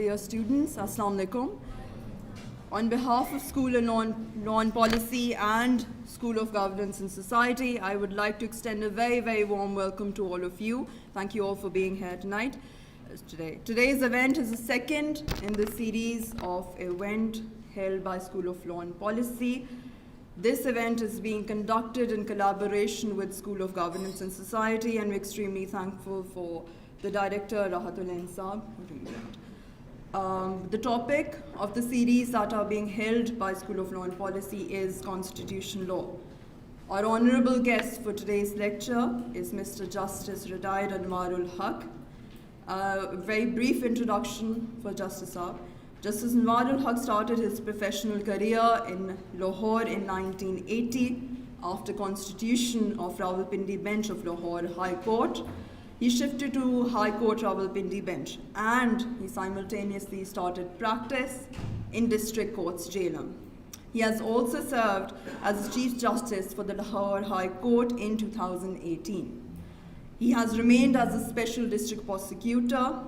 Dear students, Assalamu alaikum. On behalf of School of Law and Policy and School of Governance and Society, I would like to extend a very, very warm welcome to all of you. Thank you all for being here today. Today's event is the second in the series of event held by School of Law and Policy. This event is being conducted in collaboration with School of Governance and Society, and we're extremely thankful for the director, Rahatul Insab, for doing that. The topic of the series that are being held by School of Law and Policy is Constitution Law. Our honorable guest for today's lecture is Mr. Justice Retired Anwarul Haq. A very brief introduction for Justice Saab. Justice Anwarul Haq started his professional career in Lahore in 1980 after constitution of Rawalpindi Bench of Lahore High Court. He shifted to High Court Rawalpindi Bench, and he simultaneously started practice in District Courts, Jhelum. He has also served as Chief Justice for the Lahore High Court in 2018. He has remained as a Special District Prosecutor,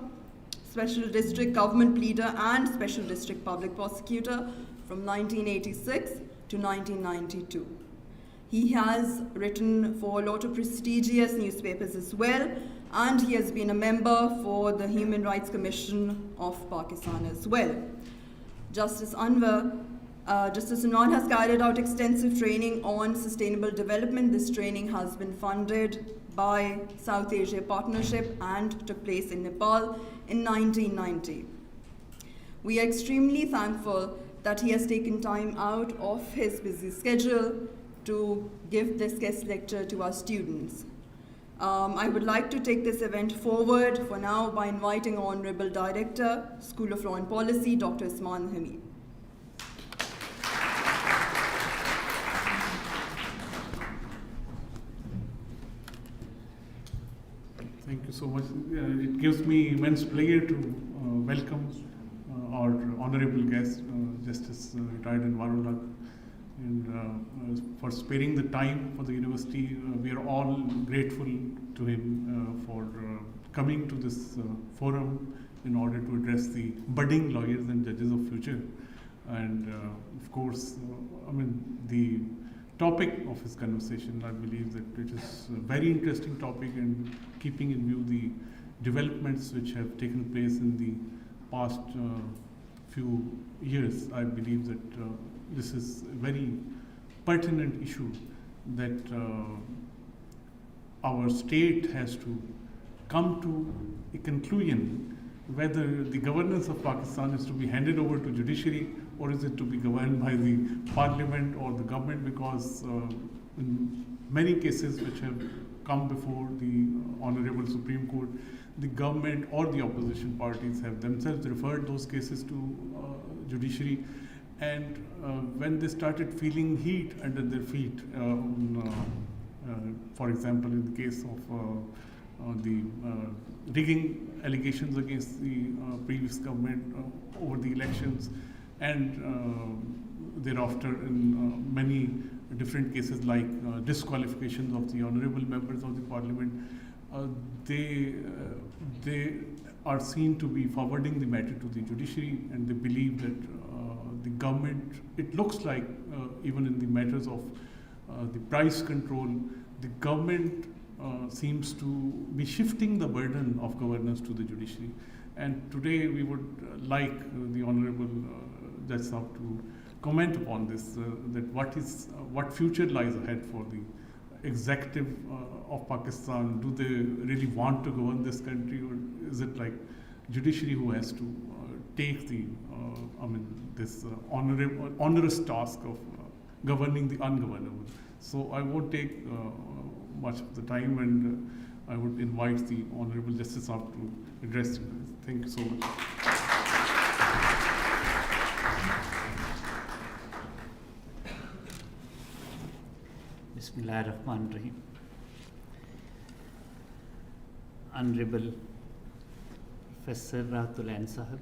Special District Government Pleader, and Special District Public Prosecutor from 1986 to 1992. He has written for a lot of prestigious newspapers as well, and he has been a member for the Human Rights Commission of Pakistan as well. Justice Anwar has carried out extensive training on sustainable development. This training has been funded by South Asia Partnership and took place in Nepal in 1990. We are extremely thankful that he has taken time out of his busy schedule to give this guest lecture to our students. I would like to take this event forward for now by inviting Honorable Director, School of Law and Policy, Dr. Usman Hamid. Thank you so much. It gives me immense pleasure to welcome our honorable guest, Justice Retired Anwarul Haq, and for sparing the time for the university. We are all grateful to him for coming to this forum in order to address the budding lawyers and judges of future. And of course, the topic of his conversation, I believe that it is a very interesting topic, and keeping in view the developments which have taken place in the past few years, I believe that this is a very pertinent issue that our state has to come to a conclusion whether the governance of Pakistan is to be handed over to judiciary or is it to be governed by the parliament or the government, because in many cases which have come before the Honorable Supreme Court, the government or the opposition parties have themselves referred those cases to judiciary. And when they started feeling heat under their feet, for example, in the case of the rigging allegations against the previous government over the elections, and thereafter in many different cases like disqualifications of the honorable members of the parliament, they are seen to be forwarding the matter to the judiciary, and they believe that the government, it looks like even in the matters of the price control, the government seems to be shifting the burden of governance to the judiciary. And today we would like the Honorable Judge Saab to comment upon this, that what future lies ahead for the executive of Pakistan. Do they really want to govern this country, or is it like judiciary who has to take the this onerous task of governing the ungovernable? So I won't take much of the time, and I would invite the Honorable Justice Saab to address you. Thank you so much. Bismillahirrahmanirrahim. Honorable Professor Rahatul Insab,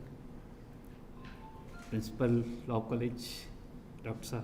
Principal Law College, Dr. Saab,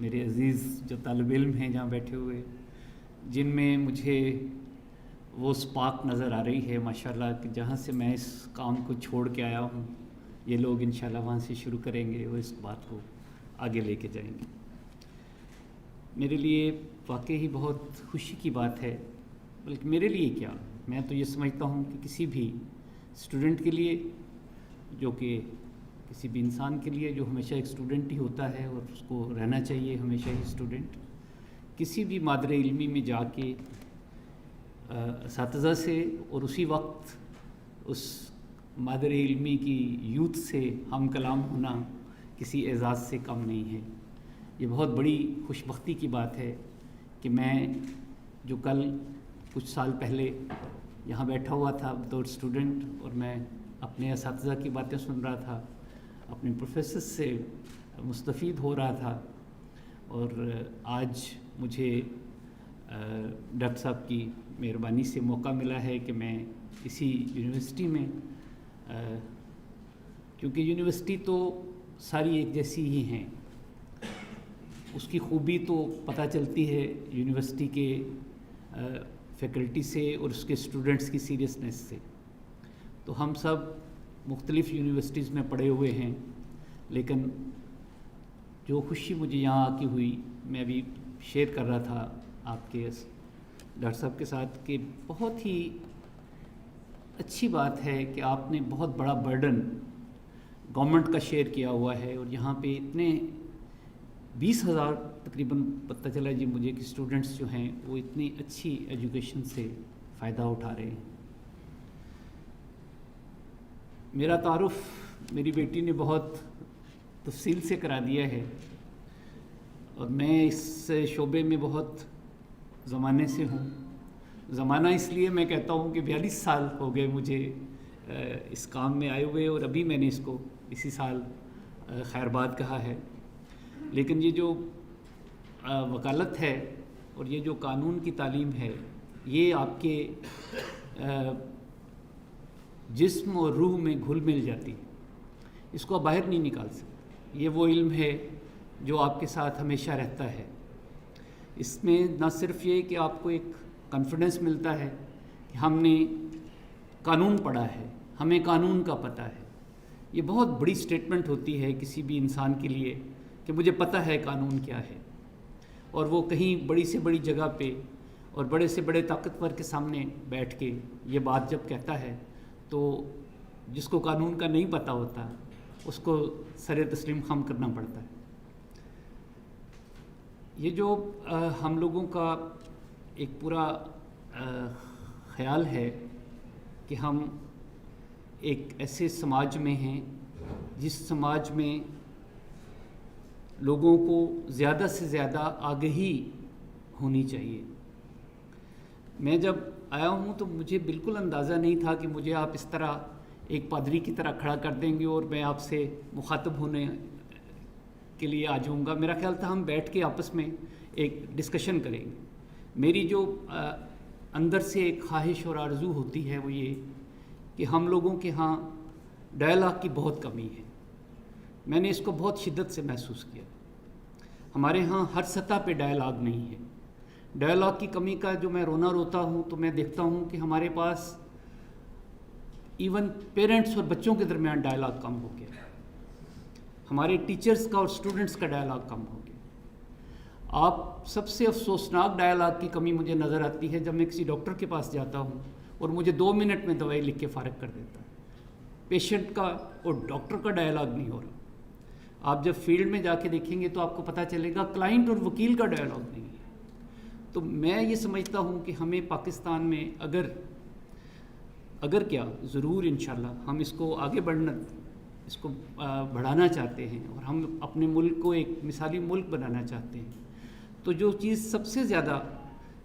میرے عزیز جو طالب علم ہیں جہاں بیٹھے ہوئے، جن میں مجھے وہ سپارک نظر آ رہی ہے ماشاءاللہ کہ جہاں سے میں اس کام کو چھوڑ کے آیا ہوں، یہ لوگ انشاءاللہ وہاں سے شروع کریں گے اور اس بات کو آگے لے کے جائیں گے۔ میرے لیے واقعی بہت خوشی کی بات ہے، بلکہ میرے لیے کیا، میں تو یہ سمجھتا ہوں کہ کسی بھی اسٹوڈنٹ کے لیے، جو کہ کسی بھی انسان کے لیے جو ہمیشہ ایک اسٹوڈنٹ ہی ہوتا ہے اور اس کو رہنا چاہیے ہمیشہ ہی اسٹوڈنٹ، کسی بھی مادر علمی میں جا کے اساتذہ سے اور اسی وقت اس مادر علمی کی یوتھ سے ہم کلام ہونا کسی اعزاز سے کم نہیں ہے۔ یہ بہت بڑی خوش بختی کی بات ہے کہ میں جو کل کچھ سال پہلے یہاں بیٹھا ہوا تھا بطور اسٹوڈنٹ اور میں اپنے اساتذہ کی باتیں سن رہا تھا، اپنے پروفیسر سے مستفید ہو رہا تھا، اور آج مجھے ڈاکٹر صاحب کی مہربانی سے موقع ملا ہے کہ میں اسی یونیورسٹی میں، کیونکہ یونیورسٹی تو ساری ایک جیسی ہی ہیں، اس کی خوبی تو پتہ چلتی ہے یونیورسٹی کے فیکلٹی سے اور اس کے اسٹوڈنٹس کی سیریسنیس سے۔ تو ہم سب مختلف یونیورسٹیز میں پڑھے ہوئے ہیں، لیکن جو خوشی مجھے یہاں آ کے ہوئی، میں ابھی شیئر کر رہا تھا آپ کے ڈاکٹر صاحب کے ساتھ، کہ بہت ہی اچھی بات ہے کہ آپ نے بہت بڑا برڈن گورنمنٹ کا شیئر کیا ہوا ہے، اور یہاں پہ اتنے 20,000 تقریباً پتہ چلا جی مجھے کہ اسٹوڈنٹس جو ہیں وہ اتنی اچھی ایجوکیشن سے فائدہ اٹھا رہے ہیں۔ میرا تعارف میری بیٹی نے بہت تفصیل سے کرا دیا ہے، اور میں اس شعبے میں بہت زمانے سے ہوں۔ زمانہ اس لیے میں کہتا ہوں کہ 42 سال ہو گئے مجھے اس کام میں آئے ہوئے، اور ابھی میں نے اس کو اسی سال خیرباد کہا ہے۔ لیکن یہ جو وکالت ہے اور یہ جو قانون کی تعلیم ہے، یہ آپ کے جسم اور روح میں گھل مل جاتی ہے، اس کو آپ باہر نہیں نکال سکتے۔ یہ وہ علم ہے جو آپ کے ساتھ ہمیشہ رہتا ہے۔ اس میں نہ صرف یہ کہ آپ کو ایک کانفیڈنس ملتا ہے کہ ہم نے قانون پڑھا ہے، ہمیں قانون کا پتہ ہے، یہ بہت بڑی سٹیٹمنٹ ہوتی ہے کسی بھی انسان کے لیے کہ مجھے پتہ ہے قانون کیا ہے، اور وہ کہیں بڑی سے بڑی جگہ پہ اور بڑے سے بڑے طاقتور کے سامنے بیٹھ کے یہ بات جب کہتا ہے تو جس کو قانون کا نہیں پتہ ہوتا اس کو سر تسلیم خم کرنا پڑتا ہے۔ یہ جو ہم لوگوں کا ایک پورا خیال ہے کہ ہم ایک ایسے سماج میں ہیں جس سماج میں لوگوں کو زیادہ سے زیادہ آگہی ہونی چاہیے۔ میں جب آیا ہوں تو مجھے بالکل اندازہ نہیں تھا کہ مجھے آپ اس طرح ایک پادری کی طرح کھڑا کر دیں گے اور میں آپ سے مخاطب ہونے کے لیے آ جاؤں گا۔ میرا خیال تھا ہم بیٹھ کے آپس میں ایک ڈسکشن کریں گے۔ میری جو اندر سے ایک خواہش اور آرزو ہوتی ہے وہ یہ کہ ہم لوگوں کے ہاں ڈائلاگ کی بہت کمی ہے۔ میں نے اس کو بہت شدت سے محسوس کیا۔ ہمارے ہاں ہر سطح پہ ڈائلاگ نہیں ہے۔ ڈائلاگ کی کمی کا جو میں رونا روتا ہوں تو میں دیکھتا ہوں کہ ہمارے پاس ایون پیرنٹس اور بچوں کے درمیان ڈائلاگ کم ہو گیا، ہمارے ٹیچرز کا اور اسٹوڈنٹس کا ڈائلاگ کم ہو گیا۔ آپ سب سے افسوسناک ڈائلاگ کی کمی مجھے نظر آتی ہے جب میں کسی ڈاکٹر کے پاس جاتا ہوں اور مجھے 2 منٹ میں دوائی لکھ کے فارغ کر دیتا ہے۔ پیشنٹ کا اور ڈاکٹر کا ڈائلاگ نہیں ہو رہا۔ آپ جب فیلڈ میں جا کے دیکھیں گے تو آپ کو پتہ چلے گا کلائنٹ اور وکیل کا ڈائلاگ نہیں ہے۔ تو میں یہ سمجھتا ہوں کہ ہمیں پاکستان میں اگر کیا ضرور انشاءاللہ ہم اس کو آگے بڑھانا چاہتے ہیں اور ہم اپنے ملک کو ایک مثالی ملک بنانا چاہتے ہیں، تو جو چیز سب سے زیادہ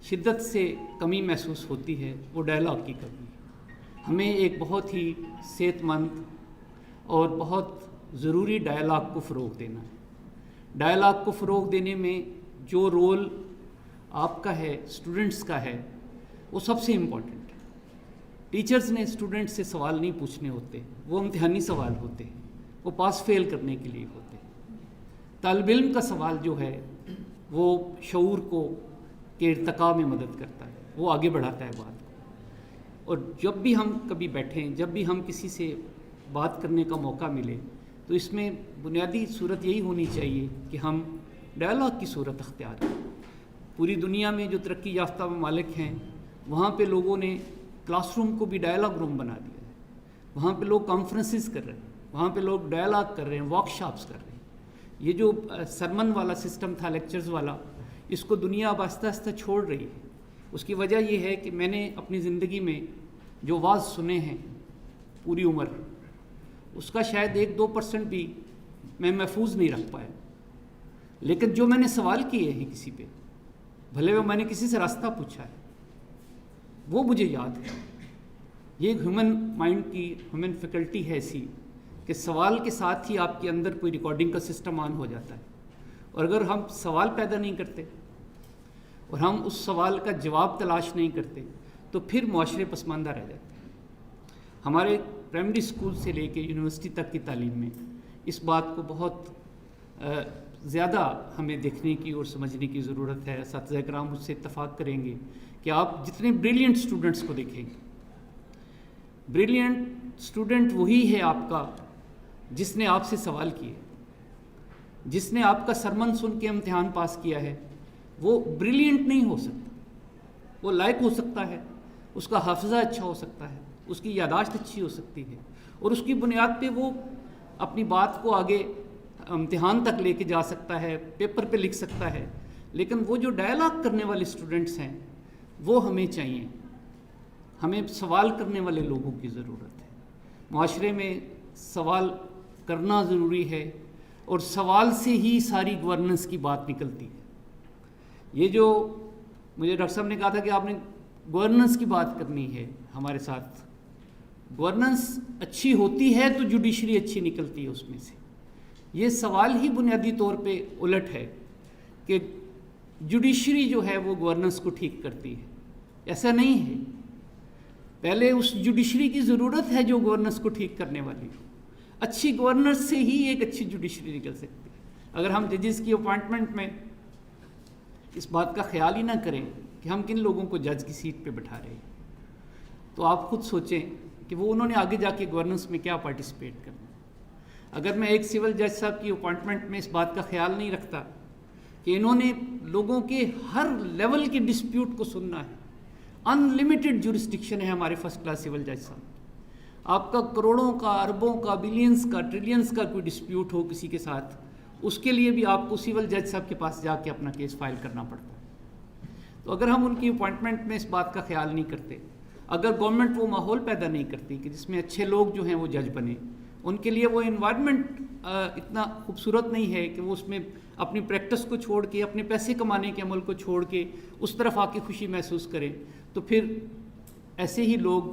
شدت سے کمی محسوس ہوتی ہے وہ ڈائلاگ کی کمی ہے۔ ہمیں ایک بہت ہی صحت مند اور بہت ضروری ڈائلاگ کو فروغ دینا ہے۔ ڈائلاگ کو فروغ دینے میں جو رول آپ کا ہے، اسٹوڈنٹس کا ہے، وہ سب سے امپورٹنٹ ہے۔ ٹیچرز نے اسٹوڈنٹ سے سوال نہیں پوچھنے ہوتے، وہ امتحانی سوال ہوتے ہیں، وہ پاس فیل کرنے کے لیے ہوتے ہیں۔ طالب علم کا سوال جو ہے وہ شعور کو کے ارتقاء میں مدد کرتا ہے، وہ آگے بڑھاتا ہے بات کو. اور جب بھی ہم کبھی بیٹھیں، جب بھی ہم کسی سے بات کرنے کا موقع ملے، تو اس میں بنیادی صورت یہی ہونی چاہیے کہ ہم ڈائلاگ کی صورت اختیار کریں. پوری دنیا میں جو ترقی یافتہ ممالک ہیں، وہاں پہ لوگوں نے کلاس روم کو بھی ڈائلاگ روم بنا دیا ہے. وہاں پہ لوگ کانفرنسز کر رہے ہیں، وہاں پہ لوگ ڈائلاگ کر رہے ہیں، ورک شاپس کر رہے ہیں. یہ جو سرمن والا سسٹم تھا، لیکچرز والا، اس کو دنیا اب آہستہ آہستہ چھوڑ رہی ہے. اس کی وجہ یہ ہے کہ میں نے اپنی زندگی میں جو واز سنے ہیں پوری عمر، اس کا شاید 1-2% بھی میں محفوظ نہیں رکھ پایا. لیکن جو میں نے سوال کیے ہیں کسی پہ، بھلے وہ میں نے کسی سے راستہ پوچھا ہے، وہ مجھے یاد ہے. یہ ایک ہیومن مائنڈ کی ہیومن فیکلٹی ہے ایسی کہ سوال کے ساتھ ہی آپ کے اندر کوئی ریکارڈنگ کا سسٹم آن ہو جاتا ہے. اور اگر ہم سوال پیدا نہیں کرتے اور ہم اس سوال کا جواب تلاش نہیں کرتے تو پھر معاشرے پسماندہ رہ جاتے ہیں. ہمارے پرائمری اسکول سے لے کے یونیورسٹی تک کی تعلیم میں اس بات کو بہت زیادہ ہمیں دیکھنے کی اور سمجھنے کی ضرورت ہے. اساتذہ کرام مجھ سے اتفاق کریں گے کہ آپ جتنے بریلینٹ اسٹوڈنٹس کو دیکھیں گے، بریلینٹ اسٹوڈنٹ وہی ہے آپ کا جس نے آپ سے سوال کیے، جس نے آپ کا سرمن سن کے امتحان پاس کیا ہے. وہ بریلینٹ نہیں ہو سکتا، وہ لائق ہو سکتا ہے، اس کا حافظہ اچھا ہو سکتا ہے، اس کی یادداشت اچھی ہو سکتی ہے، اور اس کی بنیاد پہ وہ اپنی بات کو آگے امتحان تک لے کے جا سکتا ہے، پیپر پہ لکھ سکتا ہے. لیکن وہ جو ڈائلاگ کرنے والے اسٹوڈنٹس ہیں وہ ہمیں چاہیے. ہمیں سوال کرنے والے لوگوں کی ضرورت ہے. معاشرے میں سوال کرنا ضروری ہے، اور سوال سے ہی ساری گورننس کی بات نکلتی ہے. یہ جو مجھے ڈاکٹر صاحب نے کہا تھا کہ آپ نے گورننس کی بات کرنی ہے ہمارے ساتھ، گورننس اچھی ہوتی ہے تو جوڈیشری اچھی نکلتی ہے اس میں سے. یہ سوال ہی بنیادی طور پہ الٹ ہے کہ جوڈیشری جو ہے وہ گورننس کو ٹھیک کرتی ہے. ایسا نہیں ہے. پہلے اس جوڈیشری کی ضرورت ہے جو گورننس کو ٹھیک کرنے والی ہو. اچھی گورننس سے ہی ایک اچھی جوڈیشری نکل سکتی ہے. اگر ہم ججز کی اپوائنٹمنٹ میں اس بات کا خیال ہی نہ کریں کہ ہم کن لوگوں کو جج کی سیٹ پہ بٹھا رہے ہیں، تو آپ خود سوچیں کہ وہ انہوں نے آگے جا کے گورننس میں کیا پارٹیسپیٹ کرنا. اگر میں ایک سول جج صاحب کی اپوائنٹمنٹ میں اس بات کا خیال نہیں رکھتا کہ انہوں نے لوگوں کے ہر لیول کے ڈسپیوٹ کو سننا ہے، ان لمیٹڈ جورسڈکشن ہے ہمارے فرسٹ کلاس سول جج صاحب. آپ کا کروڑوں کا، اربوں کا، بلینز کا، ٹریلینز کا کوئی ڈسپیوٹ ہو کسی کے ساتھ، اس کے لیے بھی آپ کو سول جج صاحب کے پاس جا کے اپنا کیس فائل کرنا پڑتا ہے. تو اگر ہم ان کی اپوائنٹمنٹ میں اس بات کا خیال نہیں کرتے، اگر گورنمنٹ وہ ماحول پیدا نہیں کرتی کہ جس میں اچھے لوگ جو ہیں وہ جج بنے، ان کے لیے وہ انوائرمنٹ اتنا خوبصورت نہیں ہے کہ وہ اس میں اپنی پریکٹس کو چھوڑ کے، اپنے پیسے کمانے کے عمل کو چھوڑ کے اس طرف آ کے خوشی محسوس کریں، تو پھر ایسے ہی لوگ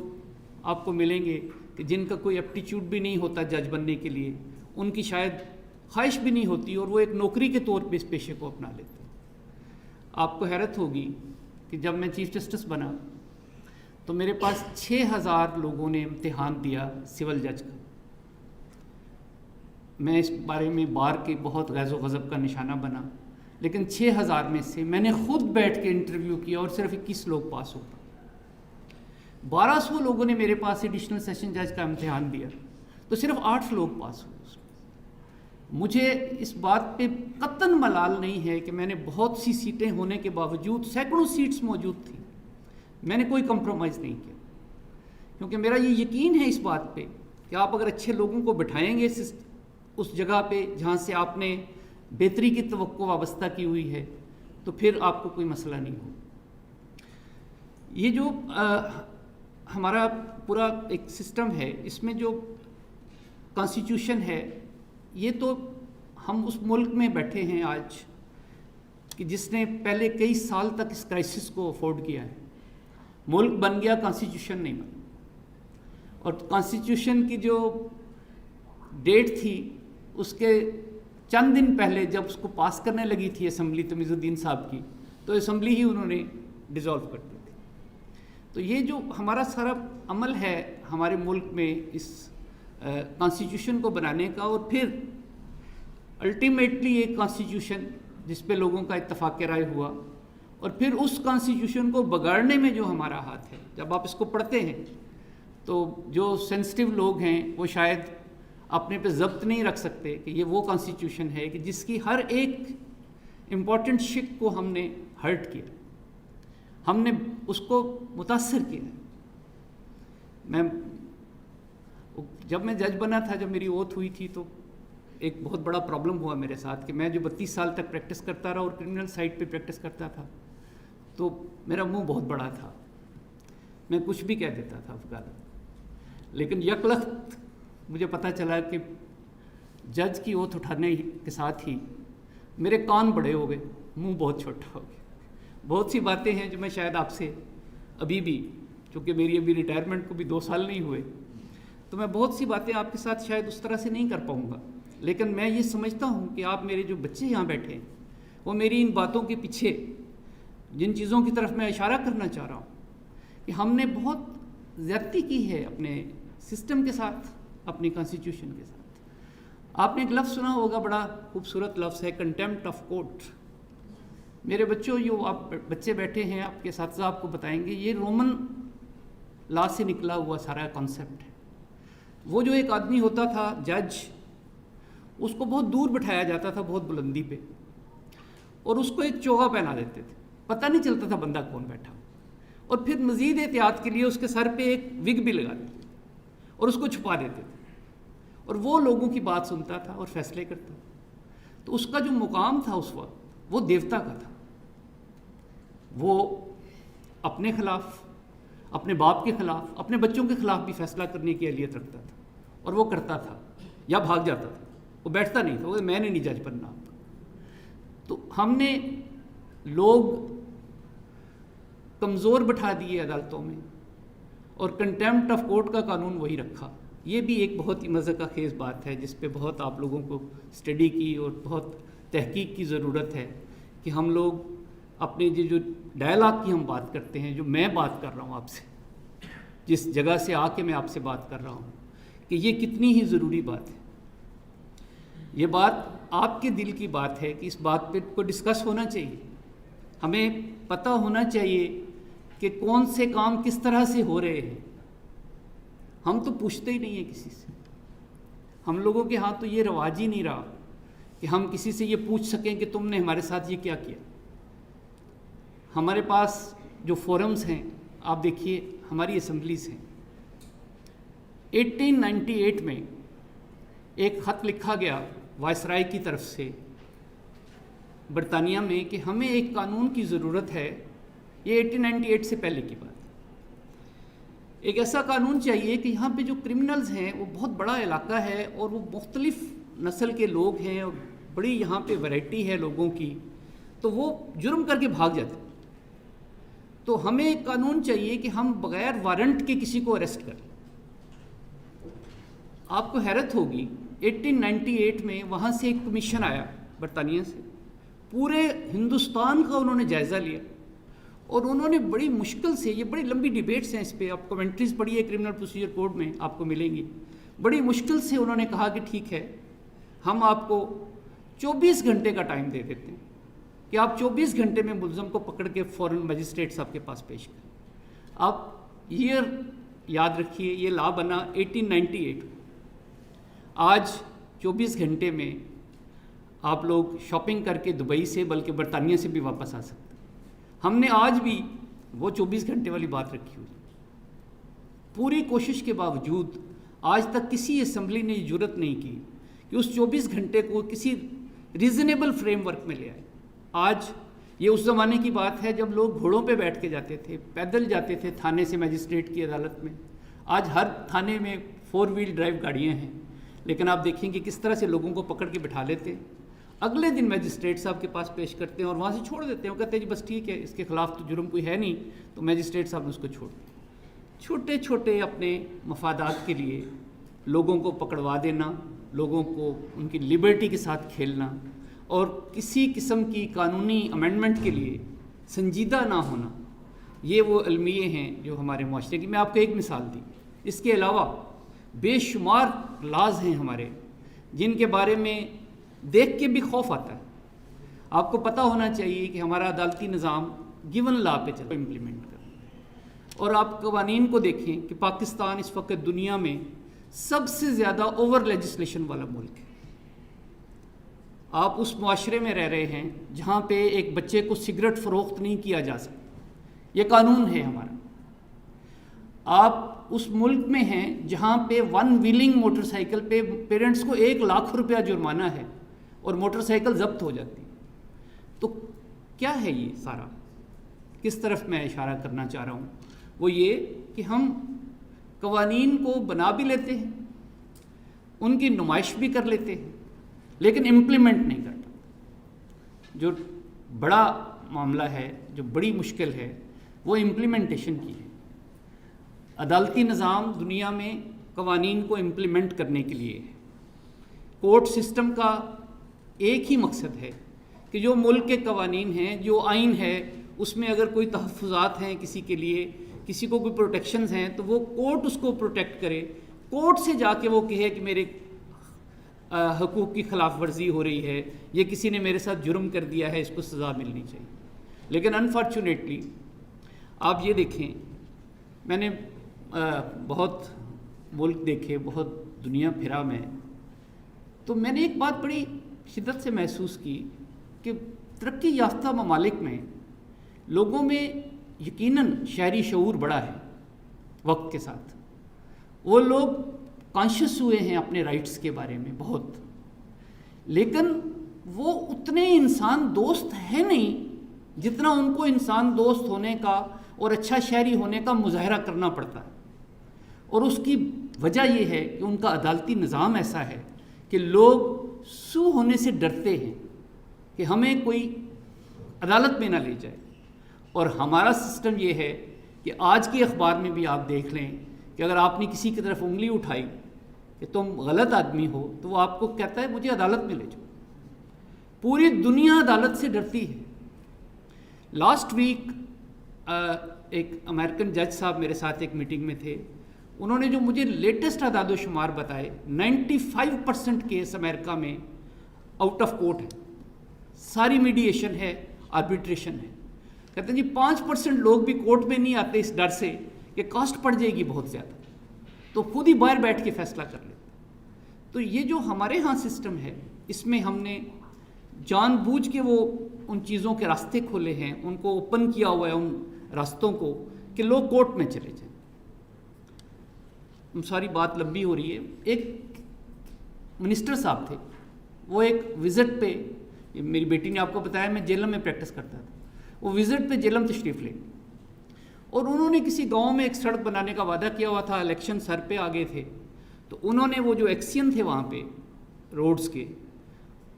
آپ کو ملیں گے کہ جن کا کوئی ایپٹیچیوڈ بھی نہیں ہوتا جج بننے کے لیے، ان کی شاید خواہش بھی نہیں ہوتی، اور وہ ایک نوکری کے طور پہ اس پیشے کو اپنا لیتے ہیں. آپ کو حیرت ہوگی کہ جب میں چیف جسٹس بنا تو میرے پاس 6000 لوگوں نے امتحان دیا سول جج کا. میں اس بارے میں بار کے بہت غیظ و غضب کا نشانہ بنا، لیکن 6000 میں سے میں نے خود بیٹھ کے انٹرویو کیا اور صرف 21 لوگ پاس ہو پائے. 1200 لوگوں نے میرے پاس ایڈیشنل سیشن جج کا امتحان دیا تو صرف 8 لوگ پاس ہوئے. مجھے اس بات پہ قطعاً ملال نہیں ہے کہ میں نے بہت سی سیٹیں ہونے کے باوجود، سینکڑوں سیٹس موجود تھیں، میں نے کوئی کمپرومائز نہیں کیا، کیونکہ میرا یہ یقین ہے اس بات پہ کہ آپ اگر اچھے لوگوں کو بٹھائیں گے اس جگہ پہ جہاں سے آپ نے بہتری کی توقع وابستہ کی ہوئی ہے، تو پھر آپ کو کوئی مسئلہ نہیں ہو. یہ جو ہمارا پورا ایک سسٹم ہے، اس میں جو کانسٹیٹیوشن ہے، یہ تو ہم اس ملک میں بیٹھے ہیں آج کہ جس نے پہلے کئی سال تک اس کرائسس کو افورڈ کیا ہے. ملک بن گیا، کانسٹیٹیوشن نہیں بنا. اور کانسٹیٹیوشن کی جو ڈیٹ تھی اس کے چند دن پہلے جب اس کو پاس کرنے لگی تھی اسمبلی تمیز الدین صاحب کی، تو اسمبلی ہی انہوں نے ڈیزالو کر دی تھی. تو یہ جو ہمارا سارا عمل ہے ہمارے ملک میں اس کانسٹیٹیوشن کو بنانے کا، اور پھر الٹیمیٹلی ایک کانسٹیٹیوشن جس پہ لوگوں کا اتفاق رائے ہوا، اور پھر اس کانسٹیٹیوشن کو بگاڑنے میں جو ہمارا ہاتھ ہے. جب آپ اس کو پڑھتے ہیں تو جو سینسٹیو لوگ ہیں وہ شاید اپنے پہ ضبط نہیں رکھ سکتے کہ یہ وہ کانسٹیٹیوشن ہے کہ جس کی ہر ایک امپورٹنٹ شق کو ہم نے ہرٹ کیا، ہم نے اس کو متاثر کیا. جب میں جج بنا تھا، جب میری اوتھ ہوئی تھی، تو ایک بہت بڑا پرابلم ہوا میرے ساتھ کہ میں جو 32 سال تک پریکٹس کرتا رہا اور کرمنل سائٹ پہ پریکٹس کرتا تھا، تو میرا منہ بہت بڑا تھا، میں کچھ بھی کہہ دیتا تھا افغان. لیکن یک لخت مجھے پتہ چلا کہ جج کی اوتھ اٹھانے کے ساتھ ہی میرے کان بڑے ہو گئے، منہ بہت چھوٹا ہو گیا. بہت سی باتیں ہیں جو میں شاید آپ سے ابھی بھی، چونکہ میری ابھی ریٹائرمنٹ کو بھی 2 سال نہیں ہوئے، تو میں بہت سی باتیں آپ کے ساتھ شاید اس طرح سے نہیں کر پاؤں گا. لیکن میں یہ سمجھتا ہوں کہ آپ میرے جو بچے یہاں بیٹھے ہیں، وہ میری ان باتوں کے پیچھے جن چیزوں کی طرف میں اشارہ کرنا چاہ رہا ہوں کہ ہم نے بہت زیادتی کی ہے اپنے سسٹم کے ساتھ، اپنی کانسٹیٹیوشن کے ساتھ. آپ نے ایک لفظ سنا ہوگا، بڑا خوبصورت لفظ ہے، کنٹیمپٹ آف کورٹ. میرے بچوں، جو آپ بچے بیٹھے ہیں، آپ کے اساتذہ آپ کو بتائیں گے، یہ رومن لا سے نکلا ہوا سارا کانسیپٹ ہے. وہ جو ایک آدمی ہوتا تھا جج، اس کو بہت دور بٹھایا جاتا تھا، بہت بلندی پہ، اور اس کو ایک چوغا پہنا دیتے تھے، پتہ نہیں چلتا تھا بندہ کون بیٹھا، اور پھر مزید احتیاط کے لیے اس کے سر پہ ایک وگ بھی لگا دیتے اور اس کو چھپا دیتے تھے، اور وہ لوگوں کی بات سنتا تھا اور فیصلے کرتا. تو اس کا جو مقام تھا اس وقت، وہ دیوتا کا تھا. وہ اپنے خلاف، اپنے باپ کے خلاف، اپنے بچوں کے خلاف بھی فیصلہ کرنے کی اہلیت رکھتا تھا، اور وہ کرتا تھا یا بھاگ جاتا تھا. وہ بیٹھتا نہیں تھا، وہ میں نے نہیں جج بننا. تو ہم نے لوگ کمزور بٹھا دیے عدالتوں میں، اور کنٹیمپٹ آف کورٹ کا قانون وہی رکھا. یہ بھی ایک بہت ہی مزہ کا خیز بات ہے جس پہ بہت آپ لوگوں کو اسٹڈی کی اور بہت تحقیق کی ضرورت ہے کہ ہم لوگ اپنے جو ڈائلاگ کی ہم بات کرتے ہیں، جو میں بات کر رہا ہوں آپ سے، جس جگہ سے آ کے میں آپ سے بات کر رہا ہوں، کہ یہ کتنی ہی ضروری بات ہے. یہ بات آپ کے دل کی بات ہے کہ اس بات پہ کو ڈسکس ہونا چاہیے. ہمیں پتہ ہونا چاہیے کہ کون سے کام کس طرح سے ہو رہے ہیں. ہم تو پوچھتے ہی نہیں ہیں کسی سے. ہم لوگوں کے ہاں تو یہ رواج ہی نہیں رہا کہ ہم کسی سے یہ پوچھ سکیں کہ تم نے ہمارے ساتھ یہ کیا کیا. ہمارے پاس جو فورمز ہیں، آپ دیکھیے ہماری اسمبلیز ہیں. 1898 میں ایک خط لکھا گیا وائسرائے کی طرف سے برطانیہ میں کہ ہمیں ایک قانون کی ضرورت ہے. یہ 1898 سے پہلے کی بات ہے. ایک ایسا قانون چاہیے کہ یہاں پہ جو کرمنلز ہیں، وہ بہت بڑا علاقہ ہے اور وہ مختلف نسل کے لوگ ہیں اور بڑی یہاں پہ ویرائٹی ہے لوگوں کی، تو وہ جرم کر کے بھاگ جاتے. تو ہمیں ایک قانون چاہیے کہ ہم بغیر وارنٹ کے کسی کو اریسٹ کریں. آپ کو حیرت ہوگی، 1898 میں وہاں سے ایک کمیشن آیا برطانیہ سے، پورے ہندوستان کا انہوں نے جائزہ لیا، اور انہوں نے بڑی مشکل سے، یہ بڑی لمبی ڈیبیٹس ہیں اس پہ، آپ کمنٹریز پڑھیے کرمنل پروسیجر کوڈ میں آپ کو ملیں گی. بڑی مشکل سے انہوں نے کہا کہ ٹھیک ہے، ہم آپ کو 24 گھنٹے کا ٹائم دے دیتے ہیں کہ آپ 24 گھنٹے میں ملزم کو پکڑ کے فوراً مجسٹریٹ صاحب کے پاس پیش کریں. آپ ایئر یاد رکھیے، یہ لا بنا 1898. آج 24 گھنٹے میں آپ لوگ شاپنگ کر کے دبئی سے، بلکہ برطانیہ سے بھی واپس آ سکتے. ہم نے آج بھی وہ 24 گھنٹے والی بات رکھی ہوئی. پوری کوشش کے باوجود آج تک کسی اسمبلی نے یہ جرت نہیں کی کہ اس 24 گھنٹے کو کسی ریزنیبل فریم ورک میں لے آئے. آج یہ اس زمانے کی بات ہے جب لوگ گھوڑوں پہ بیٹھ کے جاتے تھے، پیدل جاتے تھے تھانے سے مجسٹریٹ کی عدالت میں. آج ہر تھانے میں 4 ویل ڈرائیو گاڑیاں ہیں، لیکن آپ دیکھیں کہ کس طرح سے لوگوں کو پکڑ کے بٹھا لیتے ہیں، اگلے دن مجسٹریٹ صاحب کے پاس پیش کرتے ہیں اور وہاں سے چھوڑ دیتے ہیں. وہ کہتے ہیں جی بس ٹھیک ہے، اس کے خلاف تو جرم کوئی ہے نہیں، تو مجسٹریٹ صاحب نے اس کو چھوڑ دیا. چھوٹے چھوٹے اپنے مفادات کے لیے لوگوں کو پکڑوا دینا، لوگوں کو ان کی لبرٹی کے ساتھ کھیلنا، اور کسی قسم کی قانونی امینڈمنٹ کے لیے سنجیدہ نہ ہونا، یہ وہ المیے ہیں جو ہمارے معاشرے کی. میں آپ کو ایک مثال دی. اس کے علاوہ بے شمار لاز ہیں ہمارے جن کے بارے میں دیکھ کے بھی خوف آتا ہے. آپ کو پتہ ہونا چاہیے کہ ہمارا عدالتی نظام گیون لا پہ چلتا امپلیمنٹ کر. اور آپ قوانین کو دیکھیں کہ پاکستان اس وقت دنیا میں سب سے زیادہ اوور لیجسلیشن والا ملک ہے. آپ اس معاشرے میں رہ رہے ہیں جہاں پہ ایک بچے کو سگریٹ فروخت نہیں کیا جا سکتا, یہ قانون ہے ہمارا. آپ اس ملک میں ہیں جہاں پہ 1 ویلنگ موٹر سائیکل پہ پیرنٹس کو 1 لاکھ روپیہ جرمانہ ہے اور موٹر سائیکل ضبط ہو جاتی ہے. تو کیا ہے یہ سارا؟ کس طرف میں اشارہ کرنا چاہ رہا ہوں وہ یہ کہ ہم قوانین کو بنا بھی لیتے ہیں, ان کی نمائش بھی کر لیتے ہیں, لیکن امپلیمنٹ نہیں کرتا. جو بڑا معاملہ ہے, جو بڑی مشکل ہے, وہ امپلیمنٹیشن کی ہے. عدالتی نظام دنیا میں قوانین کو امپلیمنٹ کرنے کے لیے ہے. کورٹ سسٹم کا ایک ہی مقصد ہے کہ جو ملک کے قوانین ہیں, جو آئین ہے, اس میں اگر کوئی تحفظات ہیں کسی کے لیے, کسی کو کوئی پروٹیکشنز ہیں, تو وہ کورٹ اس کو پروٹیکٹ کرے. کورٹ سے جا کے وہ کہے کہ میرے حقوق کی خلاف ورزی ہو رہی ہے, یہ کسی نے میرے ساتھ جرم کر دیا ہے, اس کو سزا ملنی چاہیے. لیکن انفارچونیٹلی آپ یہ دیکھیں, میں نے بہت ملک دیکھے, بہت دنیا پھرا میں, تو میں نے ایک بات بڑی شدت سے محسوس کی کہ ترقی یافتہ ممالک میں لوگوں میں یقیناً شہری شعور بڑا ہے وقت کے ساتھ. وہ لوگ کانشیس ہوئے ہیں اپنے رائٹس کے بارے میں بہت, لیکن وہ اتنے انسان دوست ہیں نہیں جتنا ان کو انسان دوست ہونے کا اور اچھا شہری ہونے کا مظاہرہ کرنا پڑتا ہے. اور اس کی وجہ یہ ہے کہ ان کا عدالتی نظام ایسا ہے کہ لوگ سو ہونے سے ڈرتے ہیں کہ ہمیں کوئی عدالت میں نہ لے جائے. اور ہمارا سسٹم یہ ہے کہ آج کے اخبار میں بھی آپ دیکھ لیں کہ اگر آپ نے کسی کی طرف انگلی اٹھائی کہ تم غلط آدمی ہو, تو وہ آپ کو کہتا ہے مجھے عدالت میں لے جاؤ. پوری دنیا عدالت سے ڈرتی ہے. لاسٹ ویک ایک امریکن جج صاحب میرے ساتھ ایک میٹنگ میں تھے. انہوں نے جو مجھے لیٹسٹ اعداد و شمار بتائے, 95% کیس امریکہ میں آؤٹ آف کورٹ ہے. ساری میڈیشن ہے, آربیٹریشن ہے. کہتے ہیں جی 5% لوگ بھی کورٹ میں نہیں آتے اس ڈر سے کہ کاسٹ پڑ جائے گی بہت زیادہ, تو خود ہی باہر بیٹھ کے فیصلہ کر لیتے. تو یہ جو ہمارے ہاں سسٹم ہے, اس میں ہم نے جان بوجھ کے وہ ان چیزوں کے راستے کھولے ہیں, ان کو اوپن کیا ہوا ہے ان راستوں کو کہ لوگ کورٹ میں چلے جائیں. ساری بات لمبی ہو رہی ہے. ایک منسٹر صاحب تھے, وہ ایک وزٹ پہ, میری بیٹی نے آپ کو بتایا میں جیلم میں پریکٹس کرتا تھا, وہ وزٹ پہ جیلم تشریف لے, اور انہوں نے کسی گاؤں میں ایک سڑک بنانے کا وعدہ کیا ہوا تھا. الیکشن سر پہ آ گئے تھے, تو انہوں نے وہ جو ایکسین تھے وہاں پہ روڈز کے,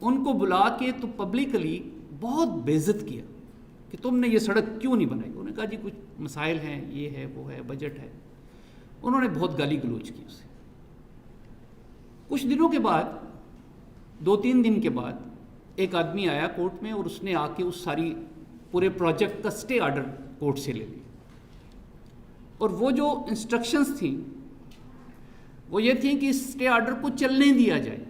ان کو بلا کے تو پبلکلی بہت بے عزت کیا کہ تم نے یہ سڑک کیوں نہیں بنائی. انہوں نے کہا جی کچھ مسائل ہیں, یہ ہے, وہ ہے, بجٹ ہے. انہوں نے بہت گالی گلوچ کی اسے. کچھ دنوں کے بعد, 2-3 دن کے بعد, ایک آدمی آیا کورٹ میں اور اس نے آ کے اس ساری پورے پروجیکٹ کا سٹے آرڈر کورٹ سے لے لیا. اور وہ جو انسٹرکشنز تھیں وہ یہ تھیں کہ اس سٹے آرڈر کو چلنے دیا جائے.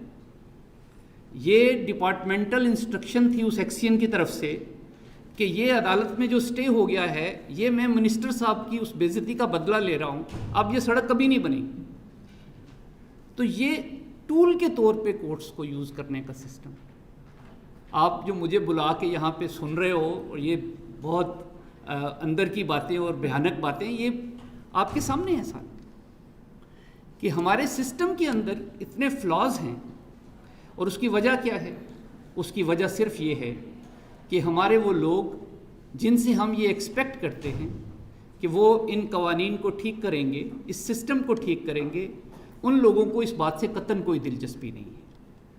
یہ ڈپارٹمنٹل انسٹرکشن تھی اس ایکسین کی طرف سے کہ یہ عدالت میں جو سٹے ہو گیا ہے, یہ میں منسٹر صاحب کی اس بے عزتی کا بدلہ لے رہا ہوں, اب یہ سڑک کبھی نہیں بنے. تو یہ ٹول کے طور پہ کورٹس کو یوز کرنے کا سسٹم. آپ جو مجھے بلا کے یہاں پہ سن رہے ہو, اور یہ بہت اندر کی باتیں اور بھیانک باتیں, یہ آپ کے سامنے ہیں ساتھ کہ ہمارے سسٹم کے اندر اتنے فلاز ہیں. اور اس کی وجہ کیا ہے؟ اس کی وجہ صرف یہ ہے کہ ہمارے وہ لوگ جن سے ہم یہ ایکسپیکٹ کرتے ہیں کہ وہ ان قوانین کو ٹھیک کریں گے, اس سسٹم کو ٹھیک کریں گے, ان لوگوں کو اس بات سے قطعاً کوئی دلچسپی نہیں ہے.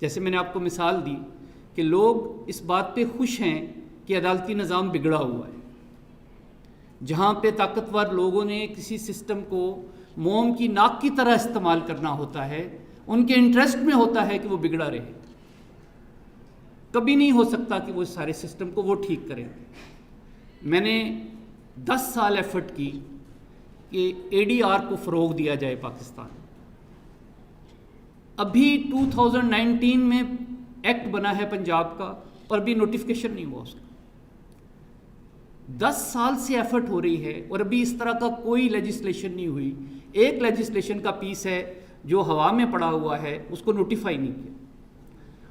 جیسے میں نے آپ کو مثال دی کہ لوگ اس بات پہ خوش ہیں کہ عدالتی نظام بگڑا ہوا ہے. جہاں پہ طاقتور لوگوں نے کسی سسٹم کو موم کی ناک کی طرح استعمال کرنا ہوتا ہے, ان کے انٹرسٹ میں ہوتا ہے کہ وہ بگڑا رہے. کبھی نہیں ہو سکتا کہ وہ اس سارے سسٹم کو وہ ٹھیک کریں. میں نے 10 سال ایفرٹ کی کہ ADR کو فروغ دیا جائے پاکستان. ابھی 2019 میں ایکٹ بنا ہے پنجاب کا, اور ابھی نوٹیفیکیشن نہیں ہوا اس کا. 10 سال سے ایفرٹ ہو رہی ہے اور ابھی اس طرح کا کوئی لیجسلیشن نہیں ہوئی. ایک لیجسلیشن کا پیس ہے جو ہوا میں پڑا ہوا ہے, اس کو نوٹیفائی نہیں کیا.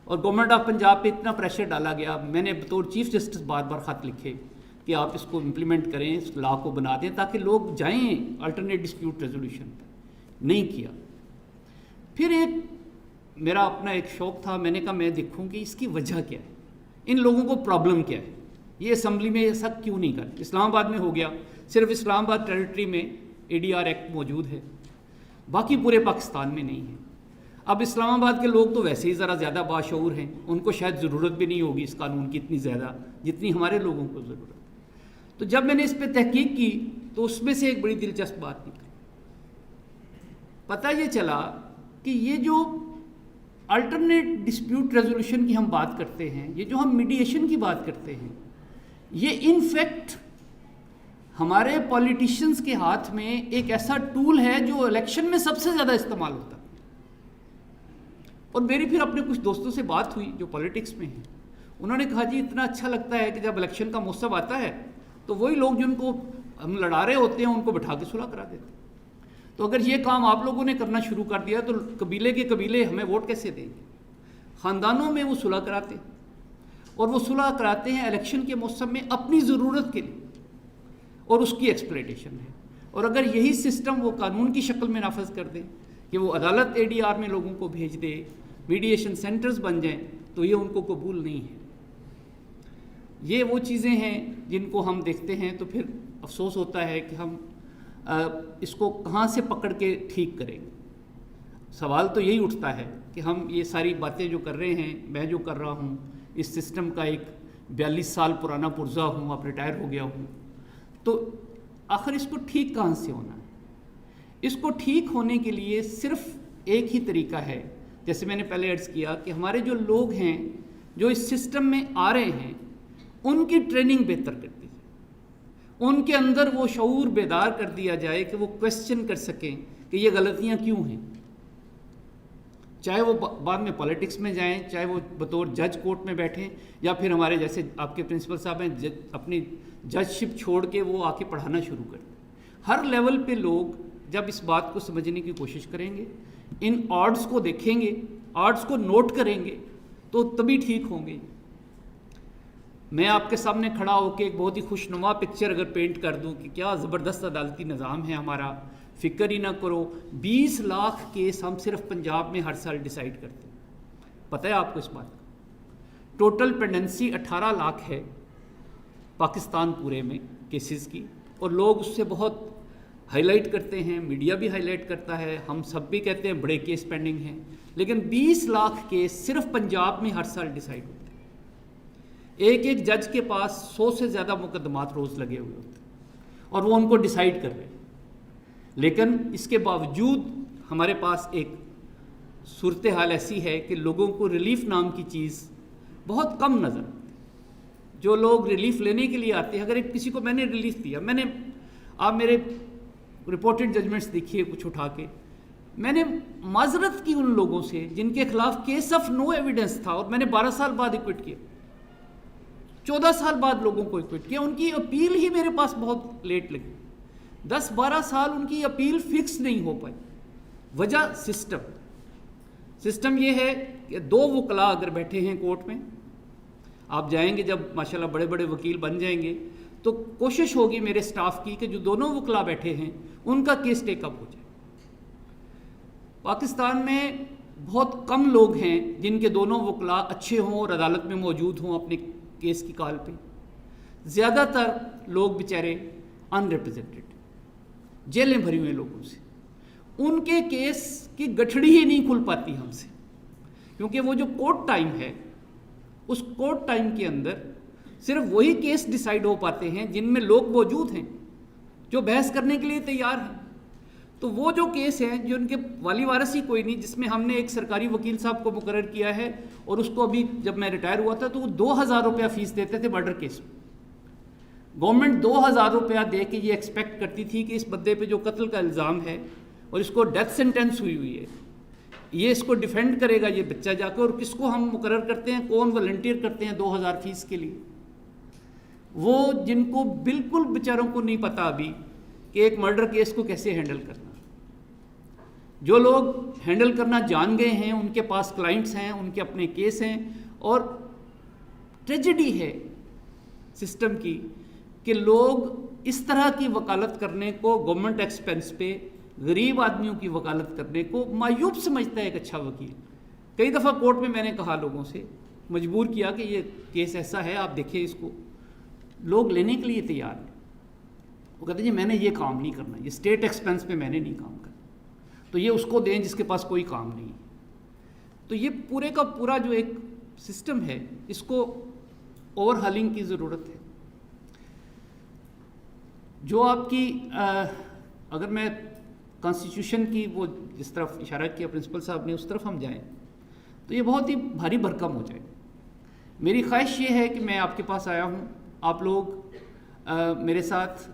اور گورنمنٹ آف پنجاب پہ اتنا پریشر ڈالا گیا, میں نے بطور چیف جسٹس بار بار خط لکھے کہ آپ اس کو امپلیمنٹ کریں, اس لا کو بنا دیں تاکہ لوگ جائیں الٹرنیٹ ڈسپیوٹ ریزولوشن پہ. نہیں کیا. پھر ایک میرا اپنا ایک شوق تھا, میں نے کہا میں دیکھوں کہ اس کی وجہ کیا ہے, ان لوگوں کو پرابلم کیا ہے, یہ اسمبلی میں یہ سب کیوں نہیں کرتے. اسلام آباد میں ہو گیا, صرف اسلام آباد ٹیریٹری میں ADR ایکٹ موجود ہے, باقی پورے پاکستان میں نہیں ہے. اب اسلام آباد کے لوگ تو ویسے ہی ذرا زیادہ باشعور ہیں, ان کو شاید ضرورت بھی نہیں ہوگی اس قانون کی اتنی زیادہ جتنی ہمارے لوگوں کو ضرورت ہے. تو جب میں نے اس پہ تحقیق کی تو اس میں سے ایک بڑی دلچسپ بات نکلی. پتہ یہ چلا کہ یہ جو الٹرنیٹ ڈسپیوٹ ریزولوشن کی ہم بات کرتے ہیں, یہ جو ہم میڈیشن کی بات کرتے ہیں, یہ انفیکٹ ہمارے پولیٹیشنز کے ہاتھ میں ایک ایسا ٹول ہے جو الیکشن میں سب سے زیادہ استعمال ہوتا ہے. اور میری پھر اپنے کچھ دوستوں سے بات ہوئی جو پولیٹکس میں ہیں, انہوں نے کہا جی اتنا اچھا لگتا ہے کہ جب الیکشن کا موسم آتا ہے تو وہی لوگ جن کو ہم لڑا رہے ہوتے ہیں ان کو بٹھا کے صلح کرا دیتے ہیں. تو اگر یہ کام آپ لوگوں نے کرنا شروع کر دیا تو قبیلے کے قبیلے ہمیں ووٹ کیسے دیں گے. خاندانوں میں وہ صلح کراتے ہیں, اور وہ صلح کراتے ہیں الیکشن کے موسم میں اپنی ضرورت کے لیے, اور اس کی ایکسپلائٹیشن ہے. اور اگر یہی سسٹم وہ قانون کی شکل میں نافذ کر دیں کہ وہ عدالت ADR میں لوگوں کو بھیج دے, میڈیشن سینٹرز بن جائیں, تو یہ ان کو قبول نہیں ہے. یہ وہ چیزیں ہیں جن کو ہم دیکھتے ہیں تو پھر افسوس ہوتا ہے کہ ہم اس کو کہاں سے پکڑ کے ٹھیک کریں گے. سوال تو یہی اٹھتا ہے کہ ہم یہ ساری باتیں جو کر رہے ہیں, میں جو کر رہا ہوں, اس سسٹم کا ایک 42 سال پرانا پرزہ ہوں, اب ریٹائر ہو گیا ہوں, تو آخر اس کو ٹھیک کہاں سے ہونا ہے. اس کو ٹھیک ہونے کے لیے صرف ایک ہی طریقہ ہے, جیسے میں نے پہلے عرض کیا کہ ہمارے جو لوگ ہیں جو اس سسٹم میں آ رہے ہیں ان کی ٹریننگ بہتر کر دی جائے, ان کے اندر وہ شعور بیدار کر دیا جائے کہ وہ کویسچن کر سکیں کہ یہ غلطیاں کیوں ہیں. چاہے وہ بعد میں پولیٹکس میں جائیں, چاہے وہ بطور جج کورٹ میں بیٹھیں, یا پھر ہمارے جیسے آپ کے پرنسپل صاحب ہیں اپنی جج شپ چھوڑ کے وہ آ کے پڑھانا شروع کر دیں. ہر لیول پہ لوگ جب اس بات کو سمجھنے کی کوشش کریں گے, ان آڈز کو دیکھیں گے, آڈز کو نوٹ کریں گے, تو تبھی ٹھیک ہوں گے. میں آپ کے سامنے کھڑا ہو کے ایک بہت ہی خوشنما پکچر اگر پینٹ کر دوں کہ کیا زبردست عدالتی نظام ہے ہمارا, فکر ہی نہ کرو, 20 لاکھ کیس ہم صرف پنجاب میں ہر سال ڈیسائیڈ کرتے ہیں. پتہ ہے آپ کو اس بات کا؟ ٹوٹل پینڈنسی 18 لاکھ ہے پاکستان پورے میں کیسز کی, اور لوگ اس سے بہت ہائی لائٹ کرتے ہیں, میڈیا بھی ہائی لائٹ کرتا ہے, ہم سب بھی کہتے ہیں بڑے کیس پینڈنگ ہیں, لیکن 20 لاکھ کیس صرف پنجاب میں ہر سال ڈیسائیڈ ہوتے ہیں. ایک جج کے پاس 100 سے زیادہ مقدمات روز لگے ہوئے ہوتے ہیں اور وہ ان کو ڈیسائیڈ کر رہے ہیں. لیکن اس کے باوجود ہمارے پاس ایک صورتحال ایسی ہے کہ لوگوں کو ریلیف نام کی چیز بہت کم نظر آتی ہے. جو لوگ ریلیف لینے کے لیے آتے ہیں, اگر ایک کسی کو میں نے ریلیف دیا, میں نے آپ میرے رپورٹڈ ججمنٹس دیکھیے کچھ اٹھا کے, میں نے معذرت کی ان لوگوں سے جن کے خلاف کیس آف نو ایویڈنس تھا اور میں نے 12 سال بعد ایکوٹ کیا, 14 سال بعد لوگوں کو ایکوٹ کیا. ان کی اپیل ہی میرے پاس بہت لیٹ لگی, 10-12 سال ان کی اپیل فکس نہیں ہو پائی. وجہ سسٹم یہ ہے کہ 2 وکلاء اگر بیٹھے ہیں کورٹ میں, آپ جائیں گے جب ماشاءاللہ بڑے بڑے وکیل بن جائیں گے تو کوشش ہوگی میرے سٹاف کی کہ جو دونوں وکلاء بیٹھے ہیں ان کا کیس ٹیک اپ ہو جائے. پاکستان میں بہت کم لوگ ہیں جن کے دونوں وکلاء اچھے ہوں اور عدالت میں موجود ہوں اپنے کیس کی کال پہ. زیادہ تر لوگ بیچارے ان ریپرزینٹیڈ, جیلیں بھری ہوئی لوگوں سے, ان کے کیس کی گٹھڑی ہی نہیں کھل پاتی ہم سے, کیونکہ وہ جو کورٹ ٹائم ہے اس کورٹ ٹائم کے اندر صرف وہی کیس ڈیسائیڈ ہو پاتے ہیں جن میں لوگ موجود ہیں جو بحث کرنے کے لیے تیار ہیں. تو وہ جو کیس ہیں جو ان کے والی وارث ہی کوئی نہیں, جس میں ہم نے ایک سرکاری وکیل صاحب کو مقرر کیا ہے اور اس کو ابھی جب میں ریٹائر ہوا تھا تو وہ 2000 روپیہ فیس دیتے تھے مرڈر کیس میں. گورنمنٹ 2000 روپیہ دے کے یہ ایکسپیکٹ کرتی تھی کہ اس بندے پہ جو قتل کا الزام ہے اور اس کو ڈیتھ سینٹینس ہوئی ہے, یہ اس کو ڈیفینڈ کرے گا یہ بچہ جا کے. اور کس کو ہم مقرر کرتے ہیں, کون والنٹیئر کرتے ہیں 2000 فیس کے لیے؟ وہ جن کو بالکل بیچاروں کو نہیں پتہ ابھی کہ ایک مرڈر کیس کو کیسے ہینڈل کرنا. جو لوگ ہینڈل کرنا جان گئے ہیں, ان کے پاس کلائنٹس ہیں, ان کے اپنے کیس ہیں. اور ٹریجڈی ہے سسٹم کی کہ لوگ اس طرح کی وکالت کرنے کو, گورنمنٹ ایکسپینس پہ غریب آدمیوں کی وکالت کرنے کو معیوب سمجھتا ہے ایک اچھا وکیل. کئی دفعہ کورٹ میں میں نے کہا, لوگوں سے مجبور کیا کہ یہ کیس ایسا ہے, آپ دیکھیں اس کو. لوگ لینے کے لیے تیار ہیں. وہ کہتے ہیں جی میں نے یہ کام نہیں کرنا, یہ اسٹیٹ ایکسپینس پہ میں نے نہیں کام کرنا, تو یہ اس کو دیں جس کے پاس کوئی کام نہیں. تو یہ پورے کا پورا جو ایک سسٹم ہے, اس کو اوور ہالنگ کی ضرورت ہے. جو آپ کی اگر میں کانسٹیٹیوشن کی وہ جس طرف اشارہ کیا پرنسپل صاحب نے, اس طرف ہم جائیں تو یہ بہت ہی بھاری بھرکم ہو جائے. میری خواہش یہ ہے کہ میں آپ کے پاس آیا ہوں, آپ لوگ میرے ساتھ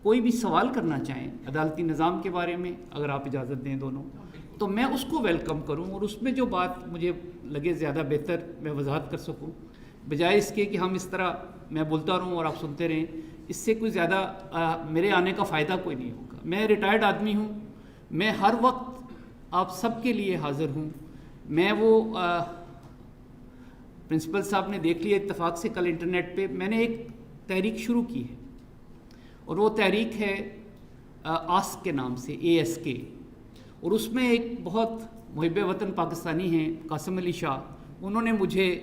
کوئی بھی سوال کرنا چاہیں عدالتی نظام کے بارے میں, اگر آپ اجازت دیں دونوں, تو میں اس کو ویلکم کروں, اور اس میں جو بات مجھے لگے زیادہ بہتر میں وضاحت کر سکوں, بجائے اس کے کہ ہم اس طرح میں بولتا رہوں اور آپ سنتے رہیں. اس سے کوئی زیادہ میرے آنے کا فائدہ کوئی نہیں ہوگا. میں ریٹائرڈ آدمی ہوں, میں ہر وقت آپ سب کے لیے حاضر ہوں. میں وہ پرنسپل صاحب نے دیکھ لیا اتفاق سے کل انٹرنیٹ پہ, میں نے ایک تحریک شروع کی ہے, اور وہ تحریک ہے آسک کے نام سے, ASK. اور اس میں ایک بہت محب وطن پاکستانی ہیں قاسم علی شاہ, انہوں نے مجھے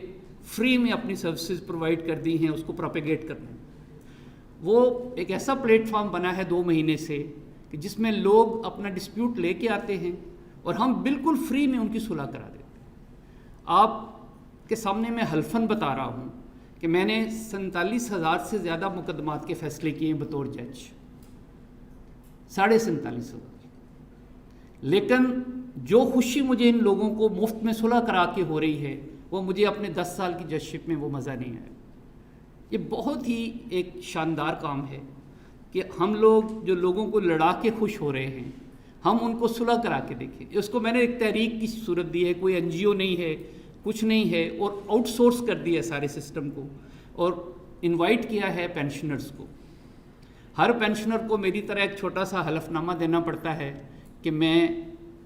فری میں اپنی سروسز پرووائڈ کر دی ہیں اس کو پروپیگیٹ کرنے. وہ ایک ایسا پلیٹ فارم بنا ہے 2 مہینے سے کہ جس میں لوگ اپنا ڈسپیوٹ لے کے آتے ہیں اور ہم بالکل فری میں ان کی صلح کرا دیتے ہیں. آپ کے سامنے میں حلفاً بتا رہا ہوں کہ میں نے 47,000 سے زیادہ مقدمات کے فیصلے کیے ہیں بطور جج, 47,500. لیکن جو خوشی مجھے ان لوگوں کو مفت میں صلح کرا کے ہو رہی ہے, وہ مجھے اپنے 10 سال کی ججشپ میں وہ مزہ نہیں آیا. یہ بہت ہی ایک شاندار کام ہے کہ ہم لوگ جو لوگوں کو لڑا کے خوش ہو رہے ہیں, ہم ان کو صلح کرا کے دیکھیں. اس کو میں نے ایک تحریک کی صورت دی ہے, کوئی NGO نہیں ہے, کچھ نہیں ہے, اور آؤٹ سورس کر دیا ہے سارے سسٹم کو, اور انوائٹ کیا ہے پینشنرز کو. ہر پینشنر کو میری طرح ایک چھوٹا سا حلف نامہ دینا پڑتا ہے کہ میں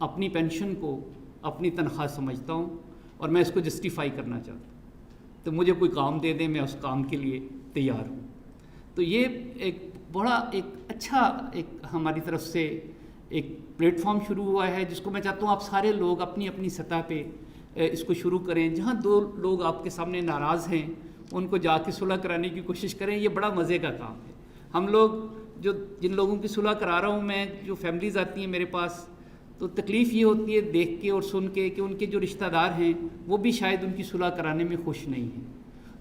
اپنی پینشن کو اپنی تنخواہ سمجھتا ہوں اور میں اس کو جسٹیفائی کرنا چاہتا ہوں, تو مجھے کوئی کام دے دیں, میں اس کام کے لیے تیار ہوں. تو یہ ایک بڑا ایک اچھا ایک ہماری طرف سے ایک پلیٹ فارم شروع ہوا ہے, جس کو میں چاہتا ہوں آپ سارے لوگ اپنی اپنی سطح پہ اس کو شروع کریں. جہاں 2 لوگ آپ کے سامنے ناراض ہیں ان کو جا کے صلح کرانے کی کوشش کریں. یہ بڑا مزے کا کام ہے. ہم لوگ جن لوگوں کی صلح کرا رہا ہوں میں, جو فیملیز آتی ہیں میرے پاس, تو تکلیف یہ ہوتی ہے دیکھ کے اور سن کے کہ ان کے جو رشتہ دار ہیں وہ بھی شاید ان کی صلح کرانے میں خوش نہیں ہیں.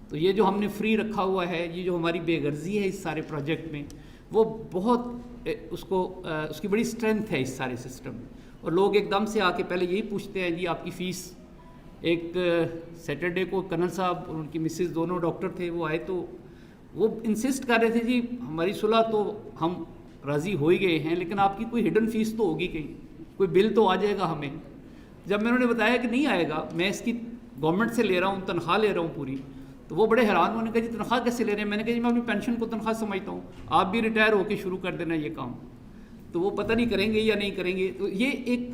تو یہ جو ہم نے فری رکھا ہوا ہے, یہ جو ہماری بے غرضی ہے اس سارے پروجیکٹ میں, وہ بہت اس کی بڑی اسٹرینتھ ہے اس سارے سسٹم میں. اور لوگ ایک دم سے آ کے پہلے یہی پوچھتے ہیں جی آپ کی فیس. ایک سیٹرڈے کو کرنل صاحب اور ان کی مسز دونوں ڈاکٹر تھے, وہ آئے تو وہ انسسٹ کر رہے تھے جی ہماری صلح تو ہم راضی ہو ہی گئے ہیں, لیکن آپ کی کوئی ہڈن فیس تو ہوگی کہیں, کوئی بل تو آ جائے گا ہمیں. جب میں انہوں نے بتایا کہ نہیں آئے گا, میں اس کی گورنمنٹ سے لے رہا ہوں, تنخواہ لے رہا ہوں پوری, تو وہ بڑے حیران. انہوں نے کہا جی تنخواہ کیسے لے رہے ہیں؟ میں نے کہا جی میں اپنی پینشن کو تنخواہ سمجھتا ہوں, آپ بھی ریٹائر ہو کے شروع کر دینا یہ کام. تو وہ پتہ نہیں کریں گے یا نہیں کریں گے. تو یہ ایک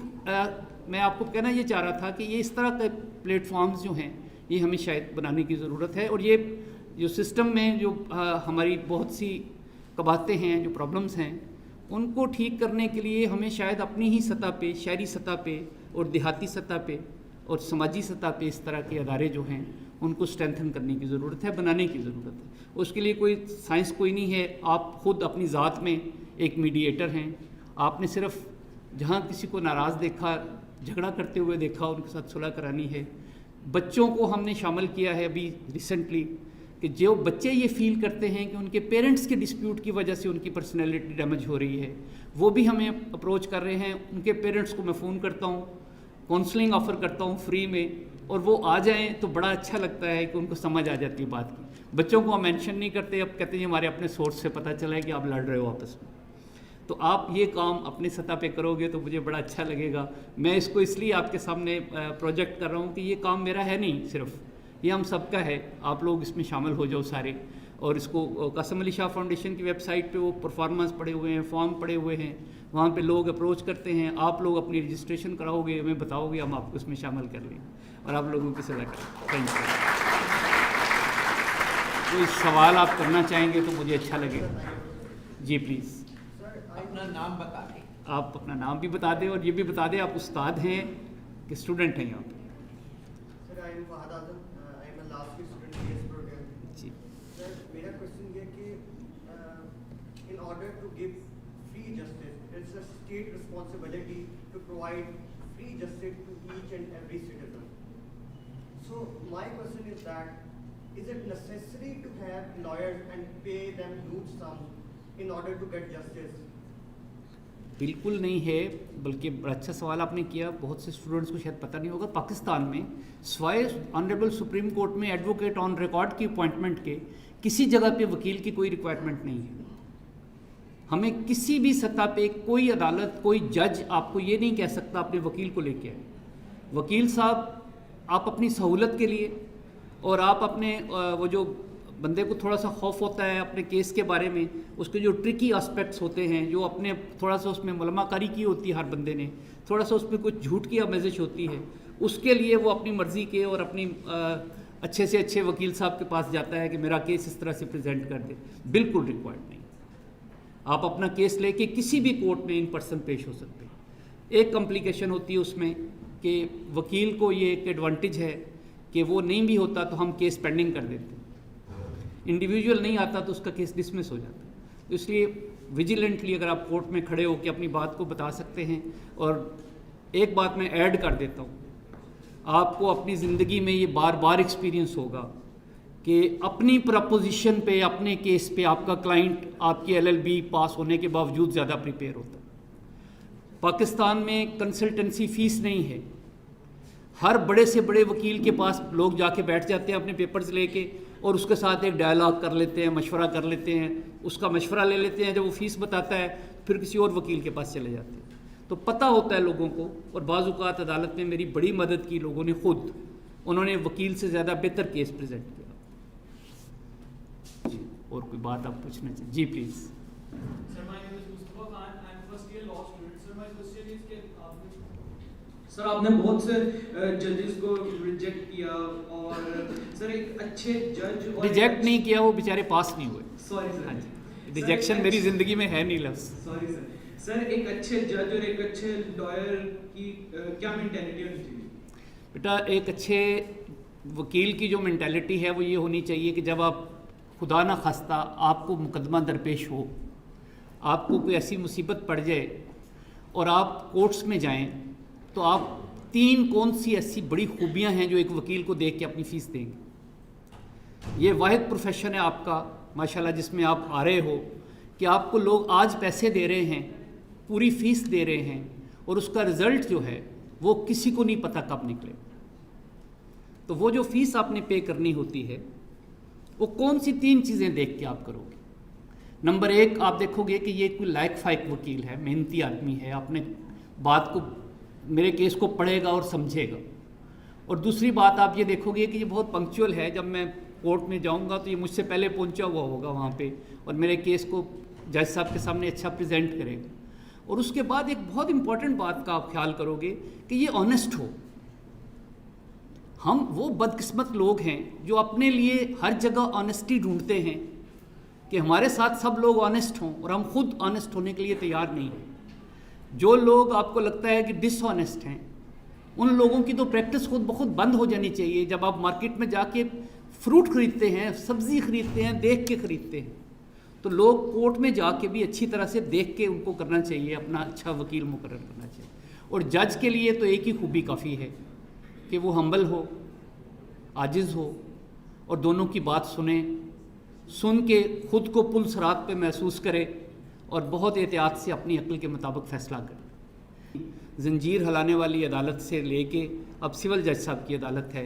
میں آپ کو کہنا یہ چاہ رہا تھا کہ یہ اس طرح کے پلیٹ فارمز جو ہیں یہ ہمیں شاید بنانے کی ضرورت ہے. اور یہ جو سسٹم میں جو ہماری بہت سی قباحتیں ہیں, جو پرابلمز ہیں, ان کو ٹھیک کرنے کے لیے ہمیں شاید اپنی ہی سطح پہ, شہری سطح پہ اور دیہاتی سطح پہ اور سماجی سطح پہ اس طرح کے ادارے جو ہیں ان کو اسٹرینتھن کرنے کی ضرورت ہے, بنانے کی ضرورت ہے. اس کے لیے کوئی سائنس کوئی نہیں ہے. آپ خود اپنی ذات میں ایک میڈیٹر ہیں. آپ نے صرف جہاں کسی کو ناراض دیکھا, جھگڑا کرتے ہوئے دیکھا, ان کے ساتھ صلح کرانی ہے. بچوں کو ہم نے شامل کیا ہے ابھی ریسنٹلی, کہ جو بچے یہ فیل کرتے ہیں کہ ان کے پیرنٹس کے ڈسپیوٹ کی وجہ سے ان کی پرسنالٹی ڈیمیج ہو رہی ہے, وہ بھی ہمیں اپروچ کر رہے ہیں. ان کے پیرنٹس کو میں فون کرتا ہوں, کونسلنگ آفر کرتا ہوں فری میں, اور وہ آ جائیں تو بڑا اچھا لگتا ہے کہ ان کو سمجھ آ جاتی ہے بات کی. بچوں کو ہم مینشن نہیں کرتے, اب کہتے ہیں ہمارے اپنے سورس سے پتہ چلا ہے کہ آپ لڑ رہے ہو آپس میں. تو آپ یہ کام اپنی سطح پہ کرو گے تو مجھے بڑا اچھا لگے گا. میں اس کو اس لیے آپ کے سامنے پروجیکٹ کر رہا ہوں کہ یہ کام میرا ہے نہیں صرف, یہ ہم سب کا ہے. آپ لوگ اس میں شامل ہو جاؤ سارے, اور اس کو قاسم علی شاہ فاؤنڈیشن کی ویب سائٹ پہ وہ پرفارمنس پڑے ہوئے ہیں, فارم پڑے ہوئے ہیں, وہاں پہ لوگ اپروچ کرتے ہیں. آپ لوگ اپنی رجسٹریشن کراؤ گے, ہمیں بتاؤ گے, ہم آپ کو اس میں شامل کر لیں اور آپ لوگوں کی صلاح کریں. Thank you. کوئی سوال آپ کرنا چاہیں گے تو مجھے اچھا لگے گا. جی پلیز. اپنا نام بتا دیں. آپ اپنا نام بھی بتا دیں اور یہ بھی بتا دیں آپ استاد ہیں کہ اسٹوڈنٹ ہیں یہاں پہ. Sir I am Fahad Azam, I am a last student D S program. جی سر میرا کوشچن یہ کہ in order to give free justice it's a state responsibility to provide free justice to each and every citizen. So my question is that is it necessary to have lawyers and pay them huge sums in order to get justice? بالکل نہیں ہے, بلکہ بڑا اچھا سوال آپ نے کیا. بہت سے اسٹوڈنٹس کو شاید پتہ نہیں ہوگا, پاکستان میں سوائے آنریبل سپریم کورٹ میں ایڈوکیٹ آن ریکارڈ کی اپوائنٹمنٹ کے کسی جگہ پہ وکیل کی کوئی ریکوائرمنٹ نہیں ہے. ہمیں کسی بھی سطح پہ کوئی عدالت, کوئی جج آپ کو یہ نہیں کہہ سکتا اپنے وکیل کو لے کے آئے. وکیل صاحب آپ اپنی سہولت کے لیے اور آپ اپنے وہ جو بندے کو تھوڑا سا خوف ہوتا ہے اپنے کیس کے بارے میں, اس کے جو ٹرکی آسپیکٹس ہوتے ہیں, جو اپنے تھوڑا سا اس میں ملما کاری کی ہوتی ہے ہر بندے نے, تھوڑا سا اس میں کچھ جھوٹ کی آمیزش ہوتی ہے, اس کے لیے وہ اپنی مرضی کے اور اپنی اچھے سے اچھے وکیل صاحب کے پاس جاتا ہے کہ میرا کیس اس طرح سے پریزنٹ کر دے. بالکل ریکوائرڈ نہیں. آپ اپنا کیس لے کے کسی بھی کورٹ میں ان پرسن پیش ہو سکتے ہیں. ایک کمپلیکیشن ہوتی ہے اس میں کہ وکیل کو یہ ایک ایڈوانٹیج ہے کہ وہ نہیں بھی ہوتا تو ہم کیس پینڈنگ کر دیتے ہیں. انڈیویجول نہیں آتا تو اس کا کیس ڈسمس ہو جاتا ہے. تو اس لیے ویجیلنٹلی اگر آپ کورٹ میں کھڑے ہو کے اپنی بات کو بتا سکتے ہیں. اور ایک بات میں ایڈ کر دیتا ہوں, آپ کو اپنی زندگی میں یہ بار بار ایکسپیرینس ہوگا کہ اپنی پرپوزیشن پہ, اپنے کیس پہ آپ کا کلائنٹ آپ کی LLB پاس ہونے کے باوجود زیادہ پریپیئر ہوتا ہے. پاکستان میں کنسلٹنسی فیس نہیں ہے. ہر بڑے سے بڑے وکیل کے پاس لوگ جا کے بیٹھ جاتے ہیں اپنے پیپرز لے کے, اور اس کے ساتھ ایک ڈائلاگ کر لیتے ہیں, مشورہ کر لیتے ہیں, اس کا مشورہ لے لیتے ہیں. جب وہ فیس بتاتا ہے پھر کسی اور وکیل کے پاس چلے جاتے ہیں. تو پتہ ہوتا ہے لوگوں کو. اور بعض اوقات عدالت میں میری بڑی مدد کی لوگوں نے خود, انہوں نے وکیل سے زیادہ بہتر کیس پریزنٹ کیا. جی اور کوئی بات آپ پوچھنا چاہیں؟ جی پلیز. سر آپ نے بہت سے ججز کو ریجیکٹ کیا, اور سر ایک اچھے جج ریجیکٹ نہیں کیا, وہ بیچارے پاس نہیں ہوئے. Sorry sir. ہاں جی, ریجیکشن میری زندگی میں ہے نہیں لفظ. Sorry sir. سر ایک اچھے جج اور ایک اچھے لائر کی کیا مینٹیلٹی ہونی چاہیے؟ بیٹا ایک اچھے وکیل کی جو مینٹیلٹی ہے وہ یہ ہونی چاہیے کہ جب آپ خدا نہ خواستہ آپ کو مقدمہ درپیش ہو, آپ کو کوئی ایسی مصیبت پڑ جائے اور آپ کورٹس میں جائیں, تو آپ 3 کون سی ایسی بڑی خوبیاں ہیں جو ایک وکیل کو دیکھ کے اپنی فیس دیں گے. یہ واحد پروفیشن ہے آپ کا ماشاءاللہ جس میں آپ آ رہے ہو کہ آپ کو لوگ آج پیسے دے رہے ہیں, پوری فیس دے رہے ہیں, اور اس کا رزلٹ جو ہے وہ کسی کو نہیں پتہ کب نکلے. تو وہ جو فیس آپ نے پے کرنی ہوتی ہے وہ کون سی 3 چیزیں دیکھ کے آپ کرو گے. نمبر 1 آپ دیکھو گے کہ یہ کوئی لائق فائق وکیل ہے, محنتی آدمی ہے, آپ نے بات کو, میرے کیس کو پڑھے گا اور سمجھے گا. اور دوسری بات آپ یہ دیکھو گے کہ یہ بہت پنکچوئل ہے. جب میں کورٹ میں جاؤں گا تو یہ مجھ سے پہلے پہنچا ہوا ہوگا وہاں پہ, اور میرے کیس کو جج صاحب کے سامنے اچھا پریزنٹ کرے گا. اور اس کے بعد ایک بہت امپورٹنٹ بات کا آپ خیال کرو گے کہ یہ آنیسٹ ہو. ہم وہ بدقسمت لوگ ہیں جو اپنے لیے ہر جگہ آنیسٹی ڈھونڈتے ہیں کہ ہمارے ساتھ سب لوگ آنیسٹ ہوں, اور ہم خود آنیسٹ ہونے کے لیے تیار نہیں ہیں. جو لوگ آپ کو لگتا ہے کہ ڈس آنیسٹ ہیں, ان لوگوں کی تو پریکٹس خود بخود بند ہو جانی چاہیے. جب آپ مارکیٹ میں جا کے فروٹ خریدتے ہیں, سبزی خریدتے ہیں, دیکھ کے خریدتے ہیں, تو لوگ کورٹ میں جا کے بھی اچھی طرح سے دیکھ کے ان کو کرنا چاہیے, اپنا اچھا وکیل مقرر کرنا چاہیے. اور جج کے لیے تو ایک ہی خوبی کافی ہے کہ وہ ہمبل ہو, عاجز ہو, اور دونوں کی بات سن کے خود کو پل صراط پہ محسوس کرے, اور بہت احتیاط سے اپنی عقل کے مطابق فیصلہ کرے. زنجیر ہلانے والی عدالت سے لے کے اب سول جج صاحب کی عدالت ہے,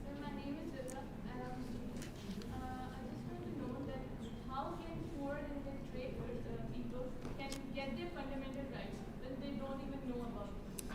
Sir, my name is Rita, and I'm a student. I just want to know that how can poor and illiterate people can get their fundamental rights when they don't even know about it?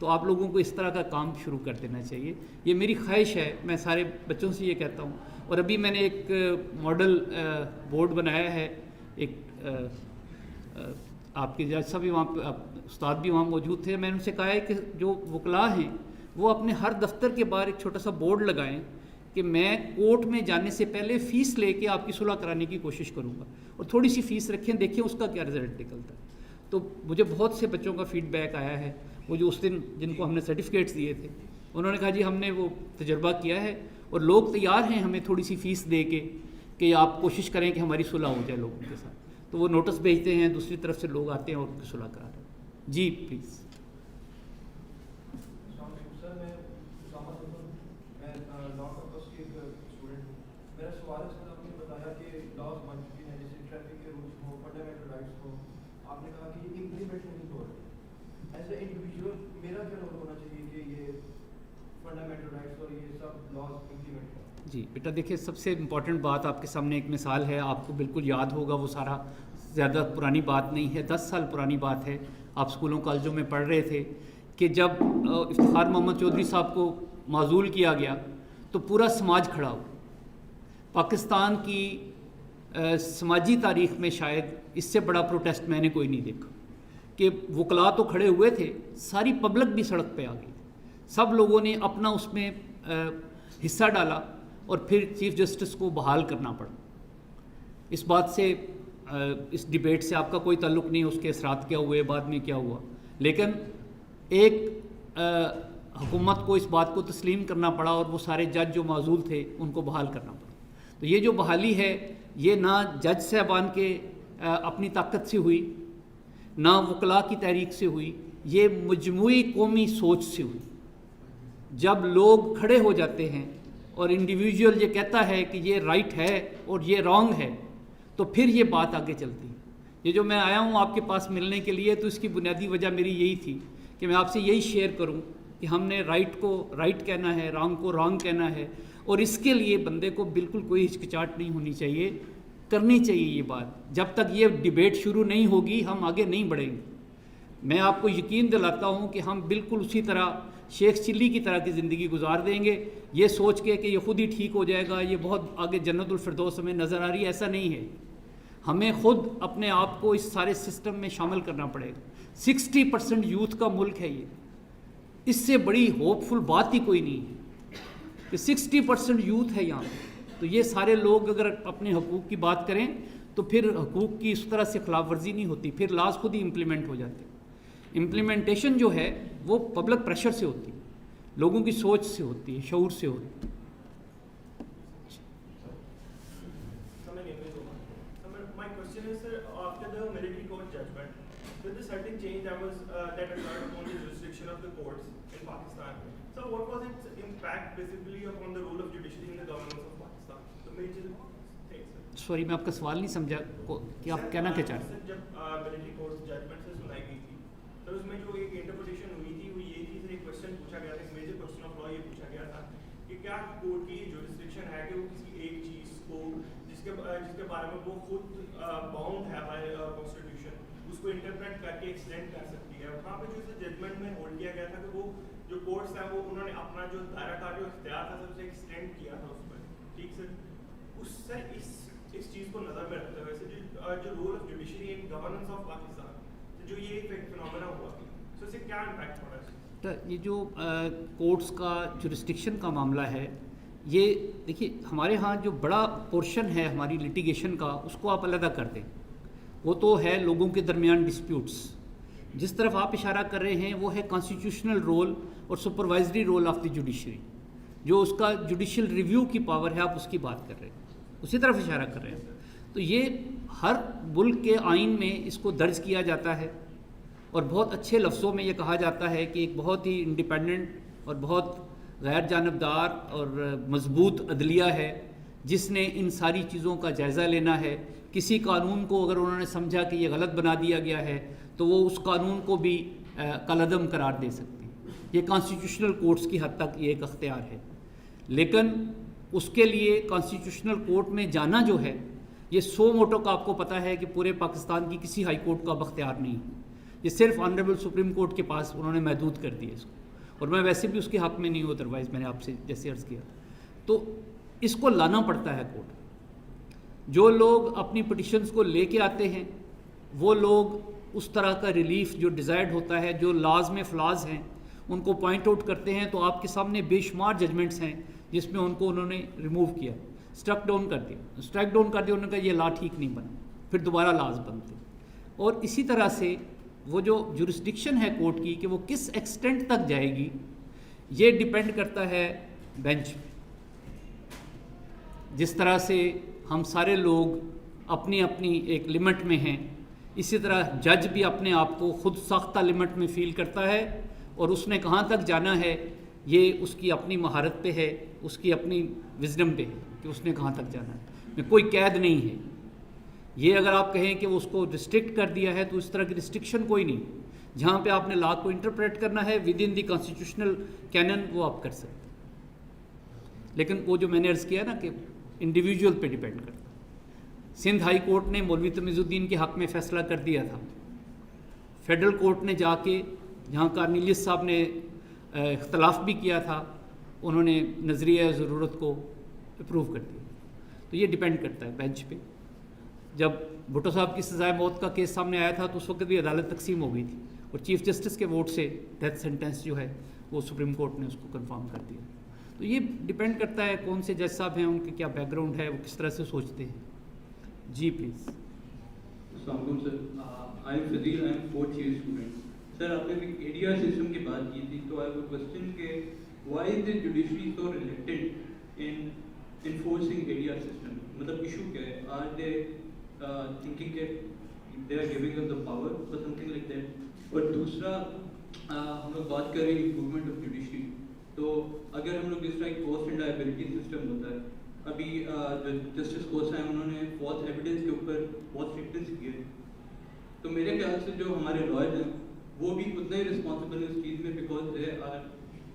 تو آپ لوگوں کو اس طرح کا کام شروع کر دینا چاہیے. یہ میری خواہش ہے, میں سارے بچوں سے یہ کہتا ہوں. اور ابھی میں نے ایک ماڈل بورڈ بنایا ہے, ایک آپ کے جج صاحب بھی وہاں پہ, استاد بھی وہاں موجود تھے. میں نے ان سے کہا ہے کہ جو وکلاء ہیں وہ اپنے ہر دفتر کے باہر ایک چھوٹا سا بورڈ لگائیں کہ میں کورٹ میں جانے سے پہلے فیس لے کے آپ کی صلح کرانے کی کوشش کروں گا, اور تھوڑی سی فیس رکھیں, دیکھیں اس کا کیا رزلٹ نکلتا ہے. تو مجھے بہت سے بچوں کا فیڈ بیک آیا ہے, وہ جو اس دن جن کو ہم نے سرٹیفکیٹس دیے تھے, انہوں نے کہا جی ہم نے وہ تجربہ کیا ہے اور لوگ تیار ہیں ہمیں تھوڑی سی فیس دے کے کہ آپ کوشش کریں کہ ہماری صلح ہو جائے لوگوں کے ساتھ. تو وہ نوٹس بھیجتے ہیں, دوسری طرف سے لوگ آتے ہیں اور ان کی صلح کرا رہے ہیں. جی پلیز. سر میں اسامہ سلطان, میں لا کمپس کی ایک اسٹوڈنٹ ہوں. میرا سوال ہے سر, آپ نے بتایا کہ لاز بن چکی ہیں, جیسے ٹریفک کے رولس ہو, فنڈامنٹل رائٹس ہو, آپ نے کہا کہ یہ امپلیمنٹ نہیں ہو رہے. ایز اے انڈیویجول میرا کیا رول ہونا چاہیے کہ یہ فنڈامنٹل رائٹس اور یہ سب لاز امپلیمنٹ ہو؟ جی بیٹا دیکھیے, سب سے امپورٹنٹ بات آپ کے سامنے ایک مثال ہے, آپ کو بالکل یاد ہوگا, وہ سارا زیادہ پرانی بات نہیں ہے, 10 سال پرانی بات ہے. آپ اسکولوں کالجوں میں پڑھ رہے تھے کہ جب افتخار محمد چودھری صاحب کو معزول کیا گیا تو پورا سماج کھڑا ہوا. پاکستان کی سماجی تاریخ میں شاید اس سے بڑا پروٹیسٹ میں نے کوئی نہیں دیکھا کہ وکلاء تو کھڑے ہوئے تھے, ساری پبلک بھی سڑک پہ آ گئی, سب لوگوں نے اپنا اس میں حصہ ڈالا اور پھر چیف جسٹس کو بحال کرنا پڑا. اس بات سے, اس ڈیبیٹ سے آپ کا کوئی تعلق نہیں, اس کے اثرات کیا ہوئے, بعد میں کیا ہوا, لیکن ایک حکومت کو اس بات کو تسلیم کرنا پڑا اور وہ سارے جج جو معزول تھے ان کو بحال کرنا پڑا. تو یہ جو بحالی ہے یہ نہ جج صاحبان کے اپنی طاقت سے ہوئی, نہ وکلاء کی تحریک سے ہوئی, یہ مجموعی قومی سوچ سے ہوئی. جب لوگ کھڑے ہو جاتے ہیں اور انڈیویجول یہ کہتا ہے کہ یہ رائٹ ہے اور یہ رانگ ہے, تو پھر یہ بات آگے چلتی ہے. یہ جو میں آیا ہوں آپ کے پاس ملنے کے لیے, تو اس کی بنیادی وجہ میری یہی تھی کہ میں آپ سے یہی شیئر کروں کہ ہم نے رائٹ کو رائٹ کہنا ہے, رانگ کو رانگ کہنا ہے, اور اس کے لیے بندے کو بالکل کوئی ہچکچاہٹ نہیں ہونی چاہیے, کرنی چاہیے یہ بات. جب تک یہ ڈیبیٹ شروع نہیں ہوگی ہم آگے نہیں بڑھیں گے. میں آپ کو یقین دلاتا ہوں کہ ہم بالکل اسی طرح شیخ چلی کی طرح کی زندگی گزار دیں گے, یہ سوچ کے کہ یہ خود ہی ٹھیک ہو جائے گا, یہ بہت آگے جنت الفردوس ہمیں نظر آ رہی ہے. ایسا نہیں ہے, ہمیں خود اپنے آپ کو اس سارے سسٹم میں شامل کرنا پڑے گا. 60% یوتھ کا ملک ہے یہ, اس سے بڑی ہوپ فل بات ہی کوئی نہیں ہے کہ 60% یوتھ ہے یہاں. تو یہ سارے لوگ اگر اپنے حقوق کی بات کریں تو پھر حقوق کی اس طرح سے خلاف ورزی نہیں ہوتی, پھر لاز خود ہی امپلیمنٹ ہو جاتے. امپلیمنٹیشن جو ہے وہ پبلک پریشر سے ہوتی ہے, لوگوں کی سوچ سے ہوتی ہے, شعور سے ہوتی ہے. My question is, sir, after the military court judgment, with the certain change that occurred upon the jurisdiction of the courts in Pakistan, so what was its impact basically upon the role of judiciary in the governance of Pakistan? The major things, sir. Sorry میں آپ کا سوال نہیں سمجھا کہ آپ کہنا کیا چاہ رہے ہیں. جب ملٹری کورٹ ججمنٹ سے سنائی گئی تھی تو اس میں جو ایک انٹرپریٹیشن ہوئی تھی وہ یہ تھی, ایک کوشچن پوچھا گیا تھا, ایک میجر کوشچن آف لا یہ پوچھا گیا تھا کہ کیا کورٹ کی جورسڈکشن ہے کہ وہ کسی ایک چیز کو جس کے بارے میں وہ خود باؤنڈ ہے بائی کانسٹیٹیوشن, اس کو انٹرپریٹ کر کے ایکسٹینڈ کر سکتی ہے. وہاں پہ جو ججمنٹ میں ہولڈ کیا گیا تھا کہ وہ جو کورٹس ہیں وہ انہوں نے اپنا جو دائرہ کار جو اختیار تھا سب سے ایکسٹینڈ کیا تھا اس پر. ٹھیک سر, اس سے اس چیز کو نظر میں رکھتے ہوئے جو role of judiciary in governance of Pakistan, جو یہ فینومینا ہوا, تو اس سے کیا امپیکٹ پڑا ہے؟ یہ جو کورٹس کا جورسڈکشن کا معاملہ ہے, یہ دیکھیے ہمارے ہاں جو بڑا پورشن ہے ہماری لٹیگیشن کا اس کو آپ علیحدہ کر دیں, وہ تو ہے لوگوں کے درمیان ڈسپیوٹس. جس طرف آپ اشارہ کر رہے ہیں وہ ہے کانسٹیٹیوشنل رول اور supervisory role of the judiciary, جو اس کا جوڈیشل ریویو کی پاور ہے, آپ اس کی بات کر رہے ہیں, اسی طرف اشارہ کر رہے ہیں. تو یہ ہر ملک کے آئین میں اس کو درج کیا جاتا ہے اور بہت اچھے لفظوں میں یہ کہا جاتا ہے کہ ایک بہت ہی انڈیپینڈنٹ اور بہت غیر جانبدار اور مضبوط عدلیہ ہے جس نے ان ساری چیزوں کا جائزہ لینا ہے. کسی قانون کو اگر انہوں نے سمجھا کہ یہ غلط بنا دیا گیا ہے تو وہ اس قانون کو بھی کالعدم قرار دے سکتے ہیں. یہ کانسٹیٹیوشنل کورٹس کی حد تک یہ ایک اختیار ہے, لیکن اس کے لیے کانسٹیٹیوشنل کورٹ میں جانا جو ہے یہ سو موٹو کا آپ کو پتہ ہے کہ پورے پاکستان کی کسی ہائی کورٹ کا اب اختیار نہیں. یہ صرف آنریبل سپریم کورٹ کے پاس انہوں نے محدود کر دیا اس کو, اور میں ویسے بھی اس کے حق میں نہیں ہوں, ادروائز میں نے آپ سے جیسے عرض کیا. تو اس کو لانا پڑتا ہے کورٹ. جو لوگ اپنی پٹیشنز کو لے کے آتے ہیں وہ لوگ اس طرح کا ریلیف جو ڈیزائرڈ ہوتا ہے, جو لاز میں فلاز ہیں ان کو پوائنٹ آؤٹ کرتے ہیں. تو آپ کے سامنے بے شمار ججمنٹس ہیں جس میں ان کو انہوں نے ریموو کیا, اسٹرک ڈاؤن کر دیا. انہوں نے کہا یہ لا ٹھیک نہیں بنا, پھر دوبارہ لاز بنتے. اور اسی طرح سے وہ جو جورسڈکشن ہے کورٹ کی کہ وہ کس ایکسٹینٹ تک جائے گی, یہ ڈیپینڈ کرتا ہے بینچ پہ. جس طرح سے ہم سارے لوگ اپنی اپنی ایک لمٹ میں ہیں, اسی طرح جج بھی اپنے آپ کو خود ساختہ لمٹ میں فیل کرتا ہے, اور اس نے کہاں تک جانا ہے یہ اس کی اپنی مہارت پہ ہے, اس کی اپنی وزڈم پہ ہے کہ اس نے کہاں تک جانا ہے. میں کوئی قید نہیں ہے. یہ اگر آپ کہیں کہ وہ اس کو ریسٹرکٹ کر دیا ہے تو اس طرح کی ریسٹرکشن کوئی نہیں. جہاں پہ آپ نے لا کو انٹرپریٹ کرنا ہے within the constitutional canon وہ آپ کر سکتے. لیکن وہ جو میں نے عرض کیا نا کہ انڈیویجول پہ ڈیپینڈ کرتا. سندھ ہائی کورٹ نے مولوی تمیز الدین کے حق میں فیصلہ کر دیا تھا. فیڈرل کورٹ نے جا کے جہاں کارنیلیس صاحب نے اختلاف بھی کیا تھا, انہوں نے نظریہ ضرورت کو اپروو کر دیا. تو یہ ڈیپینڈ کرتا ہے بینچ پہ. جب بھٹو صاحب کی سزائے موت کا کیس سامنے آیا تھا تو اس وقت بھی عدالت تقسیم ہو گئی تھی, اور چیف جسٹس کے ووٹ سے ڈیتھ سینٹینس جو ہے وہ سپریم کورٹ نے اس کو کنفرم کر دیا. تو یہ ڈیپینڈ کرتا ہے کون سے جج صاحب ہیں, ان کے کیا بیک گراؤنڈ ہے, وہ کس طرح سے سوچتے ہیں. جی پلیز. السلام علیکم sir, I am Fazeel, I am 4th year student. Sir آپ نے ADR سسٹم کی بات کی تھی, تو آئی ہیو اے کوسچن کہ why is the judiciary so reluctant in enforcing ADR system. مطلب ایشو کیا ہے؟ Are they thinking that they are giving us the power or something like that. اور دوسرا ہم لوگ بات کر رہے ہیں امپروومنٹ آف جوڈیشری, تو اگر ہم لوگ جس طرح ایک کاسٹ اینڈ لائبلٹی سسٹم ہوتا ہے, ابھی جو جسٹس کوسا ہیں انہوں نے فالس ایویڈنس کے اوپر بہت اسٹرکٹنس کیے, تو میرے خیال سے جو ہمارے لائرز ہیں وہ بھی اتنا ہی رسپانسبل ہیں اس چیز میں, بیکاز دے آر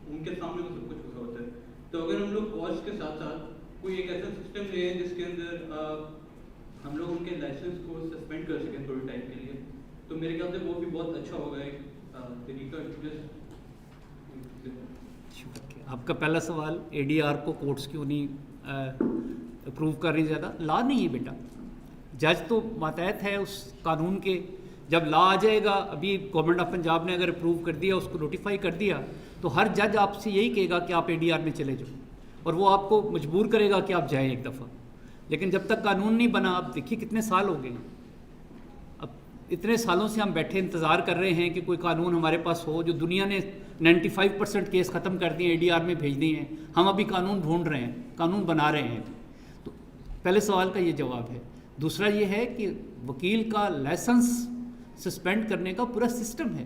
ان کے سامنے وہ سب کچھ ہو رہا ہوتا ہے. تو اگر ہم لوگ کاسٹ کے ساتھ ساتھ کوئی ایک ایسا سسٹم لے جس کے اندر ہم لوگ ان کے لائسنس کو سسپینڈ کر سکیں تھوڑے ٹائم کے لیے, تو میرے خیال سے وہ بھی بہت اچھا ہوگا ایک طریقہ. آپ کا پہلا سوال ADR کو کورٹس کیوں نہیں اپروو کر رہی زیادہ؟ لا نہیں ہے بیٹا, جج تو ماتحت ہے اس قانون کے. جب لا آ جائے گا, ابھی گورنمنٹ آف پنجاب نے اگر اپروو کر دیا, اس کو نوٹیفائی کر دیا, تو ہر جج آپ سے یہی کہے گا کہ آپ ADR میں چلے جاؤ, اور وہ آپ کو مجبور کرے گا کہ آپ جائیں ایک دفعہ. لیکن جب تک قانون نہیں بنا, آپ دیکھیے کتنے سال ہو گئے ہیں, اب اتنے سالوں سے ہم بیٹھے انتظار کر رہے ہیں کہ کوئی قانون ہمارے پاس ہو. جو دنیا نے 95% کیس ختم کر دیے, ADR میں بھیج دیے ہیں, ہم ابھی قانون ڈھونڈ رہے ہیں, قانون بنا رہے ہیں. تو پہلے سوال کا یہ جواب ہے. دوسرا یہ ہے کہ وکیل کا لائسنس سسپینڈ کرنے کا پورا سسٹم ہے,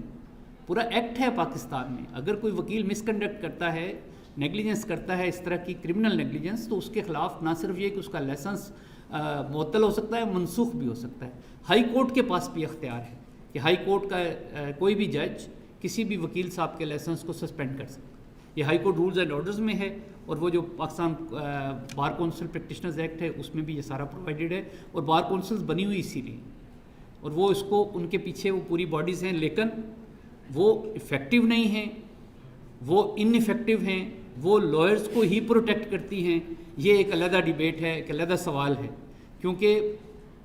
پورا ایکٹ ہے پاکستان میں. اگر کوئی وکیل مس کنڈکٹ کرتا ہے, نیگلیجنس کرتا ہے, اس طرح کی کرمنل نیگلیجنس, تو اس کے خلاف نہ صرف یہ کہ اس کا لائسنس معطل ہو سکتا ہے, منسوخ بھی ہو سکتا ہے. ہائی کورٹ کے پاس بھی اختیار ہے کہ ہائی کورٹ کا کوئی بھی جج کسی بھی وکیل صاحب کے لائسنس کو سسپینڈ کر سکتا ہے. یہ high court rules and orders میں ہے, اور وہ جو Pakistan bar council practitioners act ہے اس میں بھی یہ سارا پرووائڈیڈ ہے. اور بار کونسلز بنی ہوئی اسی لیے, اور وہ اس کو ان کے پیچھے وہ پوری باڈیز ہیں, لیکن وہ افیکٹو نہیں ہیں, وہ ان افیکٹو ہیں, وہ لائرز کو ہی پروٹیکٹ کرتی ہیں. یہ ایک علیحدہ ڈیبیٹ ہے, ایک علیحدہ سوال ہے, کیونکہ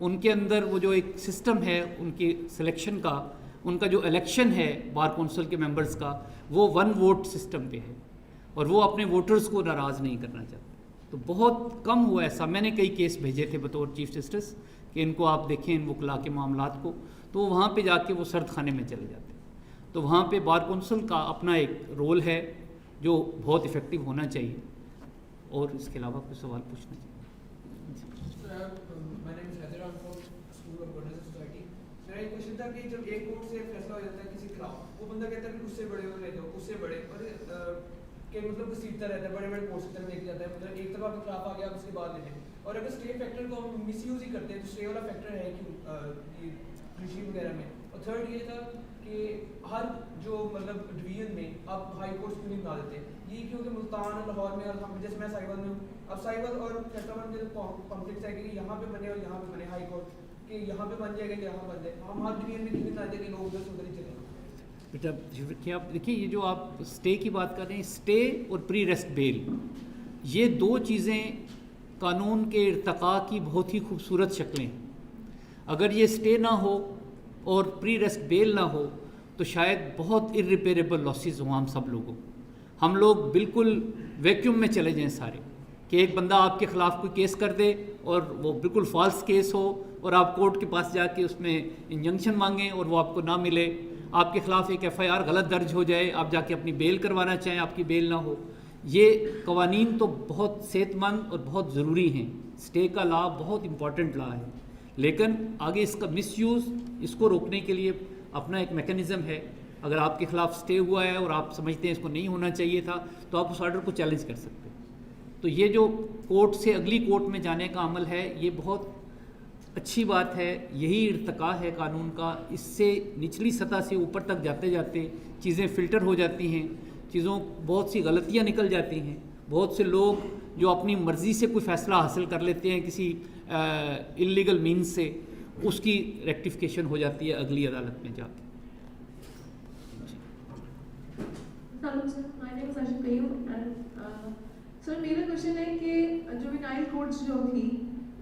ان کے اندر وہ جو ایک سسٹم ہے ان کی سلیکشن کا, ان کا جو الیکشن ہے بار کونسل کے ممبرز کا, وہ 1 ووٹ سسٹم پہ ہے, اور وہ اپنے ووٹرز کو ناراض نہیں کرنا چاہتے. تو بہت کم ہوا ایسا. میں نے کئی کیس بھیجے تھے بطور چیف جسٹس کہ ان کو آپ دیکھیں ان وکلا کے معاملات کو, تو وہاں پہ جا کے وہ سرد خانے میں چلے جاتے. تو وہاں پہ بار کونسل کا اپنا ایک رول ہے جو بہت افیکٹو ہونا چاہیے. اور اس کے علاوہ کوئی سوال پوچھنا چاہیے؟ میرا ایک کوشچن تھا کہ جب ایک کورٹ سے فیصلہ ہو جاتا ہے کسی کے خلاف, وہ بندہ کہتا ہے کہ اس سے بڑے ہو رہے جاؤ, اس سے بڑے, اور کہ مطلب گھسیٹتا رہتا ہے, بڑے بڑے کورٹس کی طرف دیکھ جاتا ہے, مطلب ایک طرف آپ کے خلاف آ گیا, اس کے بعد لے لیں. اور اگر اسٹے فیکٹر کو ہم مس یوز ہی کرتے ہیں, تو اسٹے والا فیکٹر ہے کہ رشی وغیرہ میں. اور تھرڈ یہ تھا کہ ہر جو مطلب ڈویژن میں آپ ہائی کورٹس کیوں نہیں بنا دیتے, یہ کیونکہ ملتان اور لاہور میں, اور جیسے میں سائبر میں ہوں, اب سائبر اور فیصلہ میں جو کانفلکٹس ہے کہ یہاں پہ بنے اور یہاں پہ بنے ہائی کورٹ, کہ کہ یہاں پہ بن جائے گا یہاں بن جائے گا. ہم ہر دنیا میں نہیں چاہتے کہ لوگ ادھر سے ادھر ہی چلیں. بیٹا کیا آپ دیکھیے یہ جو آپ اسٹے کی بات کر رہے ہیں، اسٹے اور پری ریسٹ بیل، یہ دو چیزیں قانون کے ارتقاء کی بہت ہی خوبصورت شکلیں ہیں. اگر یہ اسٹے نہ ہو اور پری ریسٹ بیل نہ ہو تو شاید بہت ارریپیریبل لاسز ہوں ہم سب لوگوں. ہم لوگ بالکل ویکیوم میں چلے جائیں سارے، کہ ایک بندہ آپ کے خلاف کوئی کیس کر دے اور وہ بالکل فالس کیس ہو اور آپ کورٹ کے پاس جا کے اس میں انجنکشن مانگیں اور وہ آپ کو نہ ملے، آپ کے خلاف ایک ایف آئی آر غلط درج ہو جائے، آپ جا کے اپنی بیل کروانا چاہیں، آپ کی بیل نہ ہو. یہ قوانین تو بہت صحت مند اور بہت ضروری ہیں. اسٹے کا لا بہت امپورٹنٹ لا ہے، لیکن آگے اس کا مس یوز، اس کو روکنے کے لیے اپنا ایک میکانزم ہے. اگر آپ کے خلاف اسٹے ہوا ہے اور آپ سمجھتے ہیں اس کو نہیں ہونا چاہیے تھا تو آپ اس آرڈر کو چیلنج کر سکتے ہیں. تو یہ جو کورٹ سے اگلی کورٹ میں جانے کا عمل ہے یہ بہت اچھی بات ہے. یہی ارتقاء ہے قانون کا. اس سے نچلی سطح سے اوپر تک جاتے جاتے چیزیں فلٹر ہو جاتی ہیں، چیزوں بہت سی غلطیاں نکل جاتی ہیں. بہت سے لوگ جو اپنی مرضی سے کوئی فیصلہ حاصل کر لیتے ہیں کسی انلیگل مینز سے، اس کی ریکٹیفیکیشن ہو جاتی ہے اگلی عدالت میں جا کے. سر میرا کوشچن ہے کہ جوینائل کورٹس جو تھی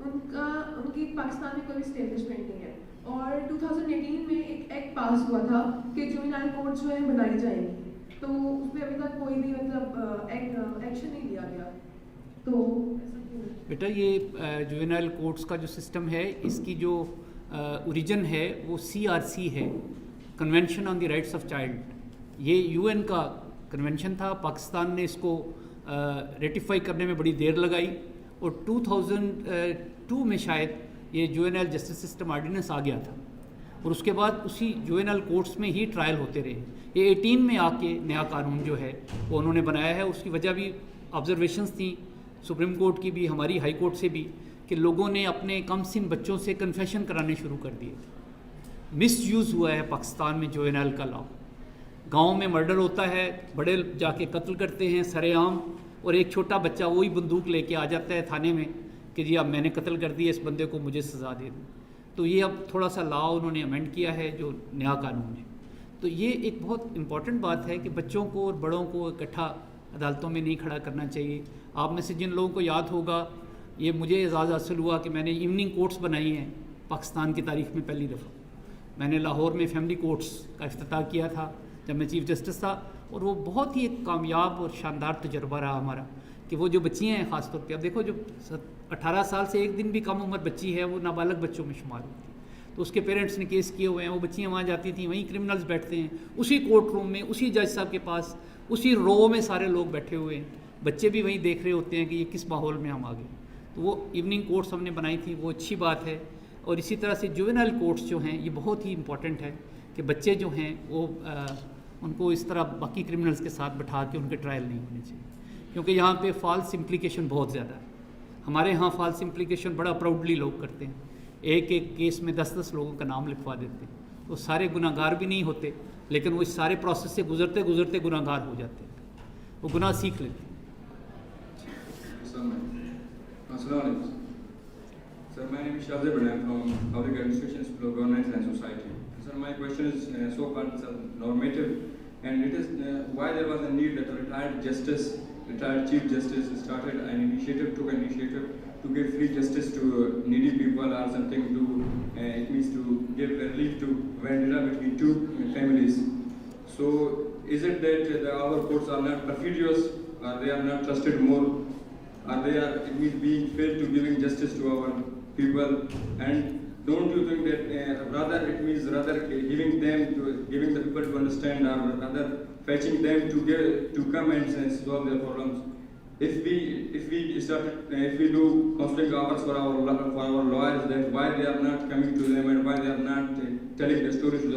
ان کی پاکستان میں کوئی اسٹیبلشمنٹ نہیں ہے، اور 2018 میں ایک ایکٹ پاس ہوا تھا کہ جوینائل کورٹس جو ہیں بنائی جائیں گی، تو اس میں ابھی تک کوئی بھی مطلب ایکشن نہیں لیا گیا. تو بیٹا یہ جوینائل کورٹس کا جو سسٹم ہے اس کی جو اوریجن ہے وہ CRC ہے، convention on the rights of child. یہ UN کا کنونشن تھا. پاکستان نے اس کو ریٹیفائی کرنے میں بڑی دیر لگائی اور 2002 میں شاید یہ جوینائل جسٹس سسٹم آرڈیننس آ گیا تھا، اور اس کے بعد اسی جوینائل کورٹس میں ہی ٹرائل ہوتے رہے. یہ 18 میں آ کے نیا قانون جو ہے وہ انہوں نے بنایا ہے. اس کی وجہ بھی آبزرویشنز تھیں سپریم کورٹ کی بھی، ہماری ہائی کورٹ سے بھی، کہ لوگوں نے اپنے کم سن بچوں سے کنفیشن کرانے شروع کر دیے. مس یوز ہوا ہے پاکستان میں جوینائل کا لا. گاؤں میں مرڈر ہوتا ہے، بڑے جا کے قتل کرتے ہیں سر عام، اور ایک چھوٹا بچہ وہی بندوق لے کے آ جاتا ہے تھانے میں کہ جی اب میں نے قتل کر دیا اس بندے کو، مجھے سزا دے دیں. تو یہ اب تھوڑا سا لا انہوں نے امینڈ کیا ہے جو نیا قانون ہے. تو یہ ایک بہت امپورٹنٹ بات ہے کہ بچوں کو اور بڑوں کو اکٹھا عدالتوں میں نہیں کھڑا کرنا چاہیے. آپ میں سے جن لوگوں کو یاد ہوگا، یہ مجھے اعزاز حاصل ہوا کہ میں نے ایوننگ کورٹس بنائی ہیں پاکستان کی تاریخ میں پہلی دفعہ. میں نے لاہور میں فیملی کورٹس کا افتتاح کیا تھا جب میں چیف جسٹس تھا، اور وہ بہت ہی ایک کامیاب اور شاندار تجربہ رہا ہمارا. کہ وہ جو بچیاں ہیں خاص طور پہ، اب دیکھو جو 18 سال سے ایک دن بھی کم عمر بچی ہے وہ نابالغ بچوں میں شمار ہوتی ہے. تو اس کے پیرنٹس نے کیس کیے ہوئے ہیں، وہ بچیاں وہاں جاتی تھیں، وہیں کرمنلز بیٹھتے ہیں اسی کورٹ روم میں، اسی جج صاحب کے پاس، اسی رو میں سارے لوگ بیٹھے ہوئے ہیں. بچے بھی وہیں دیکھ رہے ہوتے ہیں کہ یہ کس ماحول میں ہم آ گئے. تو وہ ایوننگ کورٹس ہم نے بنائی تھی، وہ اچھی بات ہے. اور اسی طرح سے جوینائل کورٹس جو ہیں یہ بہت ہی امپورٹنٹ ہے کہ بچے جو ہیں وہ ان کو اس طرح باقی کرمنلز کے ساتھ بٹھا کے ان کے ٹرائل نہیں ہونے چاہیے، کیونکہ یہاں پہ فالس امپلیکیشن بہت زیادہ ہے. ہمارے ہاں فالس امپلیکیشن بڑا پراؤڈلی لوگ کرتے ہیں، ایک ایک کیس میں 10 لوگوں کا نام لکھوا دیتے ہیں. وہ سارے گناہ گار بھی نہیں ہوتے، لیکن وہ اس سارے پروسیس سے گزرتے گزرتے گناہ گار ہو جاتے ہیں، وہ گناہ سیکھ لیتے ہیں. السلام علیکم. Sir, my name is Shahzad Badi from Public Administration, Governance and Society. Sir, my question is so-called normative, and it is why there was a need that a retired justice, retired chief justice started an initiative, took an initiative to give free justice to needy people or something to, it means to give relief to vendetta between two families. So, is it that our courts are not perfidious, or they are not trusted more, or they are, it means being failed to giving justice to our people? And don't you think that rather it means rather giving the people to understand, or rather fetching them to come and solve their problems? If we do counseling hours for our lawyers, that why they are not coming to them and why they are not telling their stories to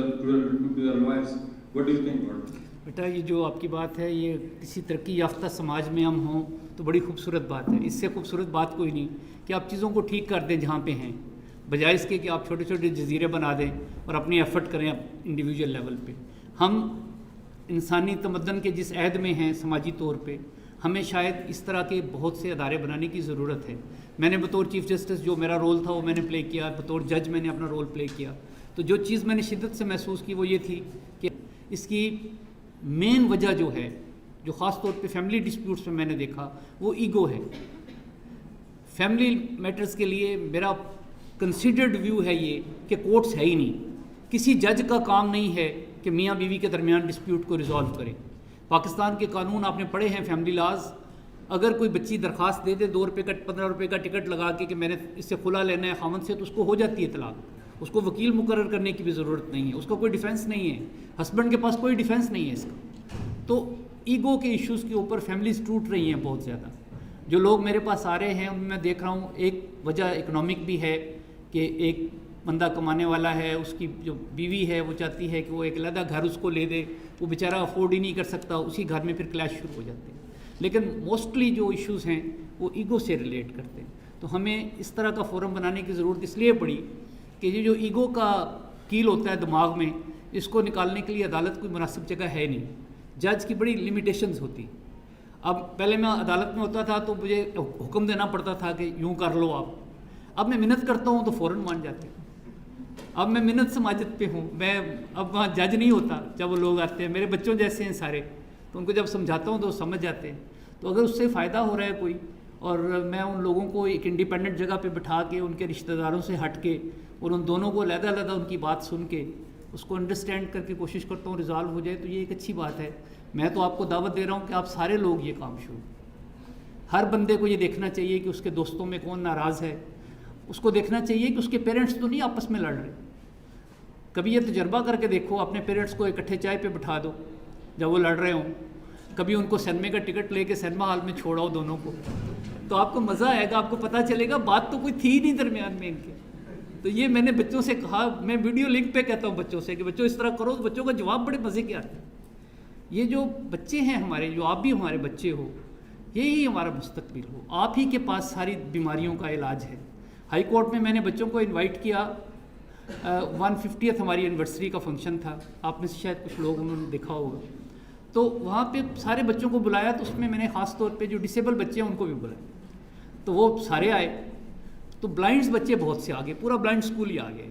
their lawyers? What do you think about it? بیٹا یہ جو آپ کی بات ہے یہ کسی ترقی یافتہ سماج میں ہم ہوں تو بڑی خوبصورت بات ہے. اس سے خوبصورت بات کوئی نہیں کہ آپ چیزوں کو ٹھیک کر دیں جہاں پہ ہیں، بجائے اس کے کہ آپ چھوٹے چھوٹے جزیرے بنا دیں اور اپنی ایفرٹ کریں انڈیویجول لیول پہ. ہم انسانی تمدن کے جس عہد میں ہیں سماجی طور پہ، ہمیں شاید اس طرح کے بہت سے ادارے بنانے کی ضرورت ہے. میں نے بطور چیف جسٹس جو میرا رول تھا وہ میں نے پلے کیا, بطور جج میں نے اپنا رول پلے کیا. تو جو چیز میں نے شدت سے محسوس کی وہ یہ تھی کہ اس کی مین وجہ جو ہے, جو خاص طور پہ فیملی ڈسپیوٹس میں نے دیکھا, وہ ایگو ہے. فیملی میٹرز کے لیے میرا کنسیڈرڈ ویو ہے یہ کہ کورٹس ہے ہی نہیں. کسی جج کا کام نہیں ہے کہ میاں بیوی کے درمیان ڈسپیوٹ کو ریزالو کرے. پاکستان کے قانون آپ نے پڑھے ہیں, فیملی لاز. اگر کوئی بچی درخواست دے دے 2 روپے کا 15 روپے کا ٹکٹ لگا کے میں نے اس سے خلا لینا ہے خاوند سے, تو اس کو ہو جاتی ہے طلاق. اس کو وکیل مقرر کرنے کی بھی ضرورت نہیں ہے, اس کا کوئی ڈیفینس نہیں ہے, ہسبینڈ کے پاس کوئی ڈیفینس نہیں ہے اس کا. تو ایگو کے ایشوز کے اوپر فیملیز ٹوٹ رہی ہیں بہت زیادہ. جو لوگ میرے پاس آ رہے ہیں ان میں دیکھ رہا ہوں ایک وجہ اکنامک بھی ہے کہ ایک بندہ کمانے والا ہے, اس کی جو بیوی ہے وہ چاہتی ہے کہ وہ ایک علیحدہ گھر اس کو لے دے, وہ بیچارہ افورڈ ہی نہیں کر سکتا, اسی گھر میں پھر کلیش شروع ہو جاتے ہیں. لیکن موسٹلی جو ایشوز ہیں وہ ایگو سے ریلیٹ کرتے ہیں. تو ہمیں اس طرح کا فورم بنانے کی ضرورت اس لیے پڑی کہ یہ جو ایگو کا کیل ہوتا ہے دماغ میں, اس کو نکالنے کے لیے عدالت کوئی مناسب جگہ ہے نہیں. جج کی بڑی لمیٹیشنز ہوتی. اب پہلے میں عدالت میں ہوتا تھا تو مجھے حکم دینا پڑتا تھا کہ یوں کر لو آپ. اب میں منت کرتا ہوں تو فوراً مان جاتے ہیں. اب میں منت سماجت پہ ہوں, میں اب وہاں جج نہیں ہوتا. جب وہ لوگ آتے ہیں میرے بچوں جیسے ہیں سارے, تو ان کو جب سمجھاتا ہوں تو وہ سمجھ جاتے ہیں. تو اگر اس سے فائدہ ہو رہا ہے کوئی, اور میں ان لوگوں کو ایک انڈیپینڈنٹ جگہ پہ بٹھا کے ان کے رشتہ داروں سے ہٹ کے اور ان دونوں کو علیحدہ علیحدہ ان کی بات سن کے اس کو انڈرسٹینڈ کر کے کوشش کرتا ہوں ریزالو ہو جائے, تو یہ ایک اچھی بات ہے. میں تو آپ کو دعوت دے رہا ہوں کہ آپ سارے لوگ یہ کام شروع. ہر بندے کو یہ دیکھنا چاہیے کہ اس کے دوستوں میں کون ناراض ہے. اس کو دیکھنا چاہیے کہ اس کے پیرنٹس تو نہیں آپس میں لڑ رہے. کبھی یہ تجربہ کر کے دیکھو, اپنے پیرنٹس کو اکٹھے چائے پہ بٹھا دو جب وہ لڑ رہے ہوں. کبھی ان کو سینمے کا ٹکٹ لے کے سینما ہال میں چھوڑاؤ دونوں کو, تو آپ کو مزہ آئے گا. آپ کو پتہ چلے گا بات تو کوئی تھی نہیں درمیان میں ان کے. تو یہ میں نے بچوں سے کہا, میں ویڈیو لنک پہ کہتا ہوں بچوں سے کہ بچوں اس طرح کرو, تو بچوں کا جواب بڑے مزے کے آتے ہیں. یہ جو بچے ہیں ہمارے, جو آپ بھی ہمارے بچے ہو, یہی ہمارا مستقبل ہو. آپ ہی کے پاس ساری بیماریوں کا علاج ہے. ہائی کورٹ میں نے بچوں کو انوائٹ کیا, 150th ہماری اینیورسری کا فنکشن تھا, آپ میں سے شاید کچھ لوگ انہوں نے دیکھا ہوگا. تو وہاں پہ سارے بچوں کو بلایا, تو اس میں نے خاص طور پہ جو ڈسیبل بچے ہیں ان کو بھی بلایا. تو وہ سارے آئے. تو بلائنڈس بچے بہت سے آگے, پورا بلائنڈ اسکول ہی آ گئے.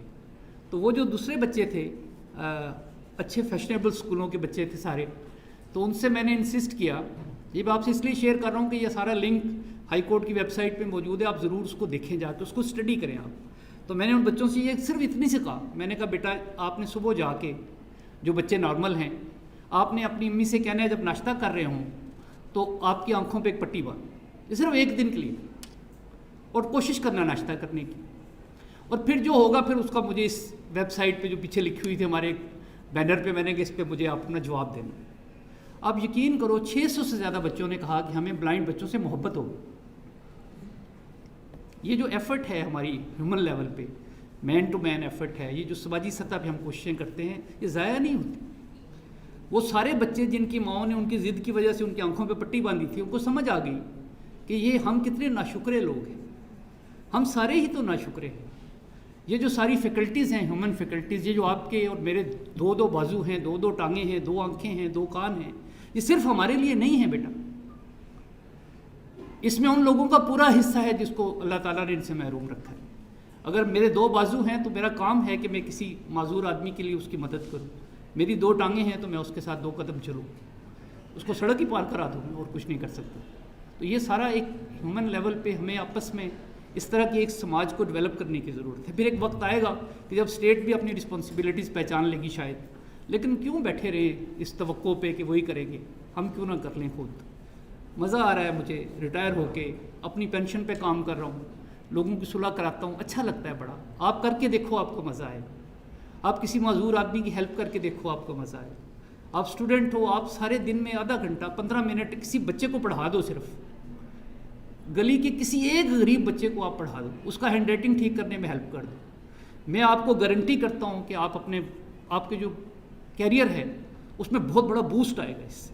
تو وہ جو دوسرے بچے تھے, اچھے فیشنیبل اسکولوں کے بچے تھے سارے, تو ان سے میں نے انسسٹ کیا. یہ میں آپ سے اس لیے شیئر کر رہا ہوں کہ یہ سارا لنک ہائی کورٹ کی ویب سائٹ پہ موجود ہے, آپ ضرور اس کو دیکھیں جا کے, اس کو اسٹڈی کریں آپ. تو میں نے ان بچوں سے یہ صرف اتنی سے کہا, میں نے کہا بیٹا آپ نے صبح جا کے, جو بچے نارمل ہیں, آپ نے اپنی امی سے کہنا ہے جب ناشتہ کر رہے ہوں تو آپ کی آنکھوں پہ ایک پٹی باندھ, یہ صرف 1 دن کے لیے, اور کوشش کرنا ناشتہ کرنے کی. اور پھر جو ہوگا پھر اس کا مجھے اس ویب سائٹ پہ جو پیچھے لکھی ہوئی تھی ہمارے بینر پہ, میں نے کہ اس پہ مجھے اپنا جواب دینا. آپ یقین کرو 600 سے زیادہ بچوں نے کہا کہ ہمیں بلائنڈ بچوں سے محبت ہوگی. یہ جو ایفرٹ ہے ہماری ہیومن لیول پہ, مین ٹو مین ایفرٹ ہے, یہ جو سماجی سطح پہ ہم کوششیں کرتے ہیں, یہ ضائع نہیں ہوتی. وہ سارے بچے جن کی ماؤں نے ان کی ضد کی وجہ سے ان کی آنکھوں پہ پٹی باندھی تھی, ان کو سمجھ آ گئی کہ یہ ہم کتنے ناشکرے لوگ ہیں. ہم سارے ہی تو ناشکرے ہیں. یہ جو ساری فیکلٹیز ہیں, ہیومن فیکلٹیز, یہ جو آپ کے اور میرے 2 بازو ہیں, 2 ٹانگیں ہیں, 2 آنکھیں ہیں, 2 کان ہیں, یہ صرف ہمارے لیے نہیں ہے بیٹا. اس میں ان لوگوں کا پورا حصہ ہے جس کو اللہ تعالیٰ نے ان سے محروم رکھا ہے. اگر میرے 2 بازو ہیں تو میرا کام ہے کہ میں کسی معذور آدمی کے لیے اس کی مدد کروں. میری 2 ٹانگیں ہیں تو میں اس کے ساتھ 2 قدم چلوں, اس کو سڑک ہی پار کرا دوں, اور کچھ نہیں کر سکتا. تو یہ سارا ایک ہیومن لیول پہ ہمیں آپس میں اس طرح کی ایک سماج کو ڈیولپ کرنے کی ضرورت ہے. پھر ایک وقت آئے گا کہ جب اسٹیٹ بھی اپنی رسپانسبلٹیز پہچان لے گی شاید, لیکن کیوں بیٹھے رہے اس توقع پہ کہ وہی کریں گے, ہم کیوں نہ کر لیں خود. مزہ آ رہا ہے مجھے ریٹائر ہو کے, اپنی پینشن پہ کام کر رہا ہوں, لوگوں کی صلح کراتا ہوں, اچھا لگتا ہے بڑا. آپ کر کے دیکھو, آپ کو مزہ آئے. آپ کسی معذور آدمی کی ہیلپ کر کے دیکھو, آپ کو مزہ آئے. آپ اسٹوڈنٹ ہو, آپ سارے دن میں آدھا گھنٹہ 15 منٹ کسی بچے کو پڑھا دو, صرف گلی کے کسی ایک غریب بچے کو آپ پڑھا دو, اس کا ہینڈ رائٹنگ ٹھیک کرنے میں ہیلپ کر دو. میں آپ کو گارنٹی کرتا ہوں کہ آپ کے جو کیریئر ہے اس میں بہت بڑا بوسٹ آئے گا اس سے.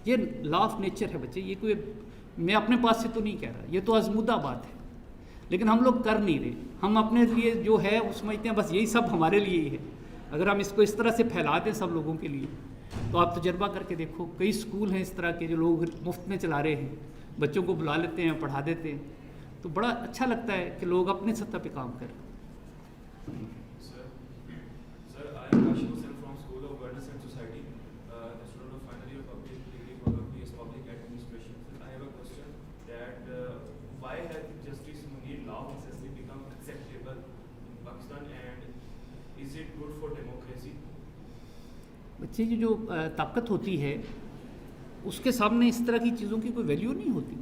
یہ لا آف نیچر ہے بچے, یہ کوئی میں اپنے پاس سے تو نہیں کہہ رہا, یہ تو آزمودہ بات ہے, لیکن ہم لوگ کر نہیں رہے. ہم اپنے لیے جو ہے وہ سمجھتے ہیں بس یہی سب ہمارے لیے ہی ہے. اگر ہم اس کو اس طرح سے پھیلا دیں سب لوگوں کے لیے تو آپ تجربہ کر کے دیکھو, کئی اسکول ہیں اس طرح کے جو لوگ مفت میں چلا رہے ہیں, بچوں کو بلا لیتے ہیں, پڑھا دیتے ہیں, تو بڑا اچھا لگتا ہے کہ لوگ اپنے سطح پہ کام کریں. Sir, I am Kashif Hussain from School of Governance and Society, a student of final year public degree for BS Public Administration. Sir, I have a question that why has Justice Munir law necessarily become acceptable in Pakistan, and is it good for democracy? بچے کی جو طاقت ہوتی ہے اس کے سامنے اس طرح کی چیزوں کی کوئی ویلیو نہیں ہوتی.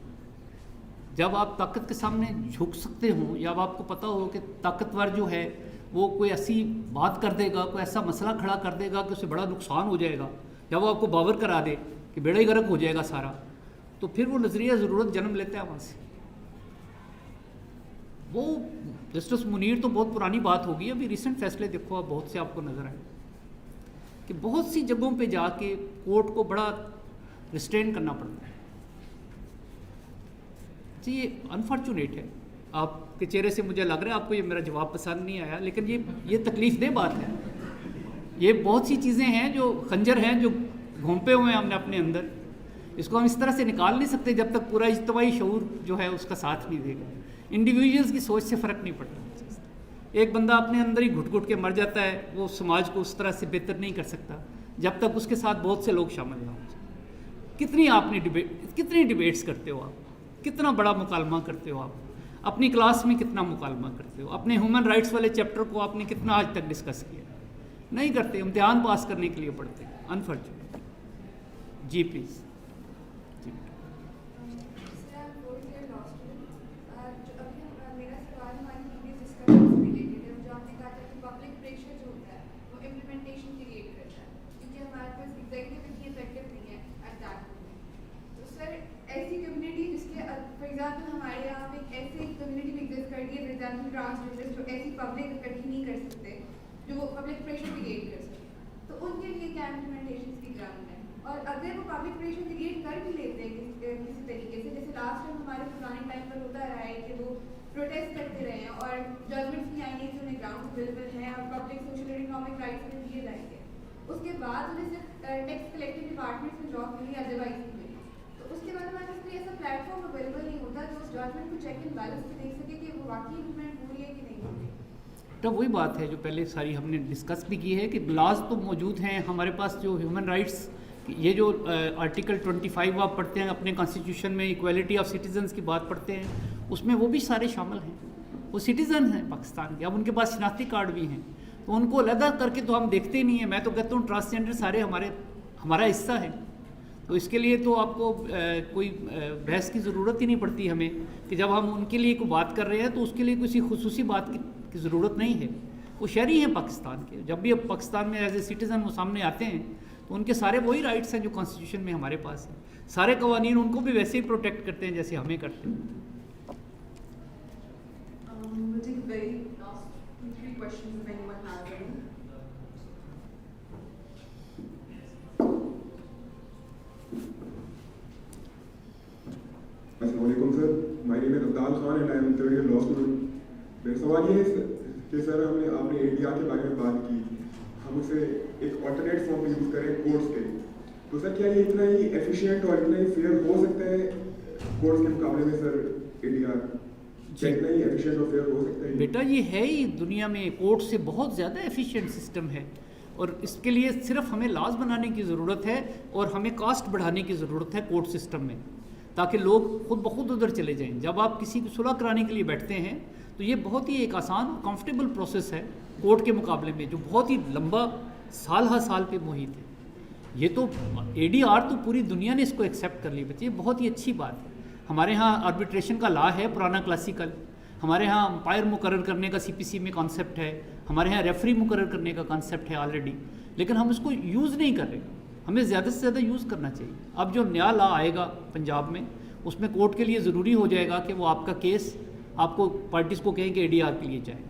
جب آپ طاقت کے سامنے جھک سکتے ہوں, یا آپ کو پتہ ہو کہ طاقتور جو ہے وہ کوئی ایسی بات کر دے گا, کوئی ایسا مسئلہ کھڑا کر دے گا کہ اسے بڑا نقصان ہو جائے گا, یا وہ آپ کو باور کرا دے کہ بیڑا ہی غرق ہو جائے گا سارا, تو پھر وہ نظریہ ضرورت جنم لیتا ہے وہاں سے. وہ جسٹس منیر تو بہت پرانی بات ہوگی, ابھی ریسنٹ فیصلے دیکھو آپ, بہت سے آپ کو نظر آئے کہ بہت سی جگہوں پہ جا کے کورٹ کو بڑا ریسٹرین کرنا پڑتا ہے. جی یہ انفارچونیٹ ہے, آپ کے چہرے سے مجھے لگ رہا ہے آپ کو یہ میرا جواب پسند نہیں آیا, لیکن یہ تکلیف دہ بات ہے. یہ بہت سی چیزیں ہیں جو خنجر ہیں جو گھونپے ہوئے ہیں ہم نے اپنے اندر, اس کو ہم اس طرح سے نکال نہیں سکتے جب تک پورا اجتماعی شعور جو ہے اس کا ساتھ نہیں دے گا. انڈیویجولس کی سوچ سے فرق نہیں پڑتا. ایک بندہ اپنے اندر ہی گھٹ گھٹ کے مر جاتا ہے, وہ سماج کو اس طرح سے بہتر نہیں کر سکتا جب تک اس کے ساتھ بہت سے لوگ شامل نہ ہوں. کتنی ڈیبیٹس کرتے ہو آپ, کتنا بڑا مکالمہ کرتے ہو آپ, اپنی کلاس میں کتنا مکالمہ کرتے ہو, اپنے ہیومن رائٹس والے چیپٹر کو آپ نے کتنا آج تک ڈسکس کیا؟ نہیں کرتے, امتحان پاس کرنے کے لیے پڑھتے ہیں. انفارچونیٹ. جی پلیز. ایسی کمیونٹی جس کے فار ایگزامپل ہمارے یہاں پہ ایسی کمیونٹی بھی ایگزسٹ کرتی ہے, فار ایگزامپل ٹرانسجینڈر جو ایسی پبلک اکٹھی نہیں کر سکتے, جو وہ پبلک پریشر کریٹ کر سکتے, تو ان کے لیے کیا امپلیمنٹیشن کی گراؤنڈ ہے؟ اور اگر وہ پبلک پریشر کریٹ کر بھی لیتے ہیں کسی طریقے سے, جیسے لاسٹ ٹائم ہمارے پرانے ٹائم پر ہوتا رہا ہے کہ وہ پروٹیسٹ کرتے رہے ہیں اور ججمنٹس بھی آئی ہیں کہ انہیں گراؤنڈ اویلیبل ہیں اور public social and economic rights میں دیے جائیں گے, اس کے بعد انہیں صرف ٹیکس کلیکٹنگ ڈپارٹمنٹس میں جاب ملی, ادروائز نہیں ملی, تو اس کے بعد ہمارے پاس کوئی ایسا پلیٹ فارم اویلیبل نہیں ہوتا جو اس ججمنٹ کو چیک اینڈ بیلنس پہ دیکھ سکے کہ وہ واقعی امپلیمنٹ ہو رہی ہے کہ نہیں ہو رہی. تو وہی بات ہے جو پہلے ساری ہم نے ڈسکس بھی کی ہے کہ لاز تو موجود ہیں ہمارے پاس, جو ہیومن رائٹس, یہ جو آرٹیکل 25 آپ پڑھتے ہیں اپنے کانسٹیٹیوشن میں, ایکویلٹی آف سٹیزنس کی بات پڑھتے ہیں, اس میں وہ بھی سارے شامل ہیں. وہ سٹیزن ہیں پاکستان کے, اب ان کے پاس شناختی کارڈ بھی ہیں, تو ان کو علیحدہ کر کے تو ہم دیکھتے نہیں ہیں. میں تو کہتا ہوں ٹرانسجینڈر سارے ہمارا حصہ ہے, تو اس کے لیے تو آپ کو کوئی بحث کی ضرورت ہی نہیں پڑتی ہمیں کہ جب ہم ان کے لیے کوئی بات کر رہے ہیں تو اس کے لیے کسی خصوصی بات کی ضرورت نہیں ہے. وہ شہری ہیں پاکستان کے, جب بھی اب پاکستان میں ایز اے سٹیزن وہ سامنے آتے ہیں تو ان کے سارے وہی رائٹس ہیں جو کانسٹیٹیوشن میں ہمارے پاس ہیں. سارے قوانین ان کو بھی ویسے ہی پروٹیکٹ کرتے ہیں جیسے ہمیں کرتے ہیں. السلام علیکم سر, مائی name is Abdal Khan and I am third year law student. میرا سوال یہ ہے کہ سر آپ نے ADR کے بارے میں بات کی, ہم اسے ایک آلٹرنیٹ فارم میں یوز کریں کورٹس کے, تو سر کیا یہ اتنا ہی ایفیشینٹ اور اتنا ہی فیئر ہو سکتا ہے کورٹس کے مقابلے میں؟ سر ADR اتنا ہی ایفیشینٹ اور فیئر ہو سکتا ہے؟ بیٹا یہ ہے ہی دنیا میں کورٹ سے بہت زیادہ ایفیشینٹ سسٹم ہے, اور اس کے لیے صرف ہمیں لاز بنانے کی ضرورت ہے اور ہمیں کاسٹ بڑھانے کی ضرورت ہے کورٹ سسٹم میں, تاکہ لوگ خود بخود ادھر چلے جائیں. جب آپ کسی کو صلح کرانے کے لیے بیٹھتے ہیں تو یہ بہت ہی ایک آسان اور کمفرٹیبل پروسیس ہے کورٹ کے مقابلے میں, جو بہت ہی لمبا سال ہر سال پہ محیط ہے. یہ تو ADR تو پوری دنیا نے اس کو ایکسیپٹ کر لی بچے, یہ بہت ہی اچھی بات ہے. ہمارے ہاں آربیٹریشن کا لا ہے پرانا کلاسیکل, ہمارے ہاں امپائر مقرر کرنے کا CPC میں کانسیپٹ ہے, ہمارے ہاں ریفری مقرر کرنے کا کانسیپٹ ہے آلریڈی, لیکن ہم اس کو یوز نہیں کر رہے. ہمیں زیادہ سے زیادہ یوز کرنا چاہیے. اب جو نیا لا آئے گا پنجاب میں, اس میں کورٹ کے لیے ضروری ہو جائے گا کہ وہ آپ کا کیس آپ کو پارٹیز کو کہیں کہ ADR کے لیے جائیں.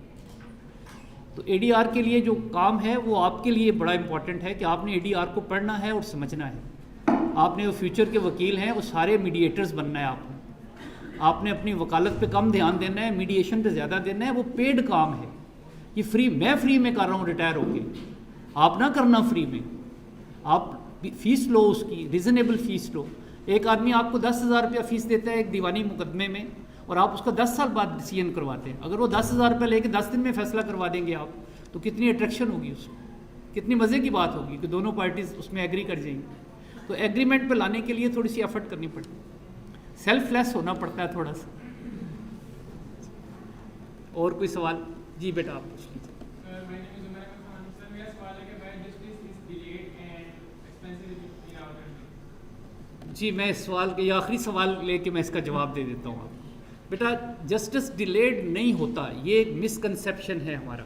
تو ADR کے لیے جو کام ہے وہ آپ کے لیے بڑا امپورٹنٹ ہے کہ آپ نے ADR کو پڑھنا ہے اور سمجھنا ہے. آپ نے وہ فیوچر کے وکیل ہیں, وہ سارے میڈیٹرز بننا ہے. آپ نے اپنی وکالت پہ کم دھیان دینا ہے, میڈیشن پہ زیادہ دینا ہے. وہ پیڈ کام ہے, یہ فری, میں فری میں کر رہا ہوں ریٹائر ہو کے, آپ نہ کرنا فری میں. آپ فیس لو اس کی ریزنیبل فیس لو. ایک آدمی آپ کو 10,000 روپیہ فیس دیتا ہے ایک دیوانی مقدمے میں اور آپ اس کا 10 سال بعد ڈیسیژن کرواتے ہیں. اگر وہ 10,000 روپیہ لے کے 10 دن میں فیصلہ کروا دیں گے آپ, تو کتنی اٹریکشن ہوگی اس میں, کتنی مزے کی بات ہوگی کہ دونوں پارٹیز اس میں ایگری کر جائیں گی. تو ایگریمنٹ پہ لانے کے لیے تھوڑی سی ایفرٹ کرنی پڑتی ہے, سیلف لیس ہونا پڑتا ہے تھوڑا سا. اور کوئی سوال؟ جی بیٹا آپ پوچھ لیجیے. جی میں اس سوال کے یہ آخری سوال لے کے میں اس کا جواب دے دیتا ہوں آپ کو. بیٹا جسٹس ڈیلیڈ نہیں ہوتا, یہ ایک مسکنسیپشن ہے ہمارا.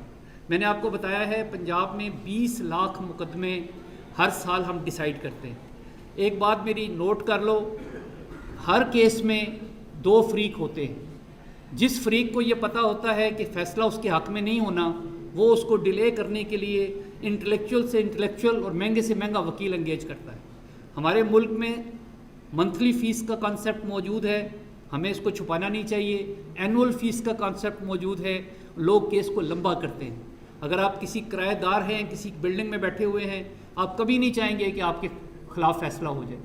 میں نے آپ کو بتایا ہے پنجاب میں 20 لاکھ مقدمے ہر سال ہم ڈیسائیڈ کرتے ہیں. ایک بات میری نوٹ کر لو, ہر کیس میں 2 فریق ہوتے ہیں. جس فریق کو یہ پتہ ہوتا ہے کہ فیصلہ اس کے حق میں نہیں ہونا, وہ اس کو ڈیلے کرنے کے لیے انٹلیکچوئل سے انٹلیکچوئل اور مہنگے سے مہنگا وکیل انگیج کرتا ہے. ہمارے ملک میں منتھلی فیس کا کانسیپٹ موجود ہے, ہمیں اس کو چھپانا نہیں چاہیے. اینول فیس کا کانسیپٹ موجود ہے, لوگ کیس کو لمبا کرتے ہیں. اگر آپ کسی کرایہ دار ہیں, کسی بلڈنگ میں بیٹھے ہوئے ہیں, آپ کبھی نہیں چاہیں گے کہ آپ کے خلاف فیصلہ ہو جائے.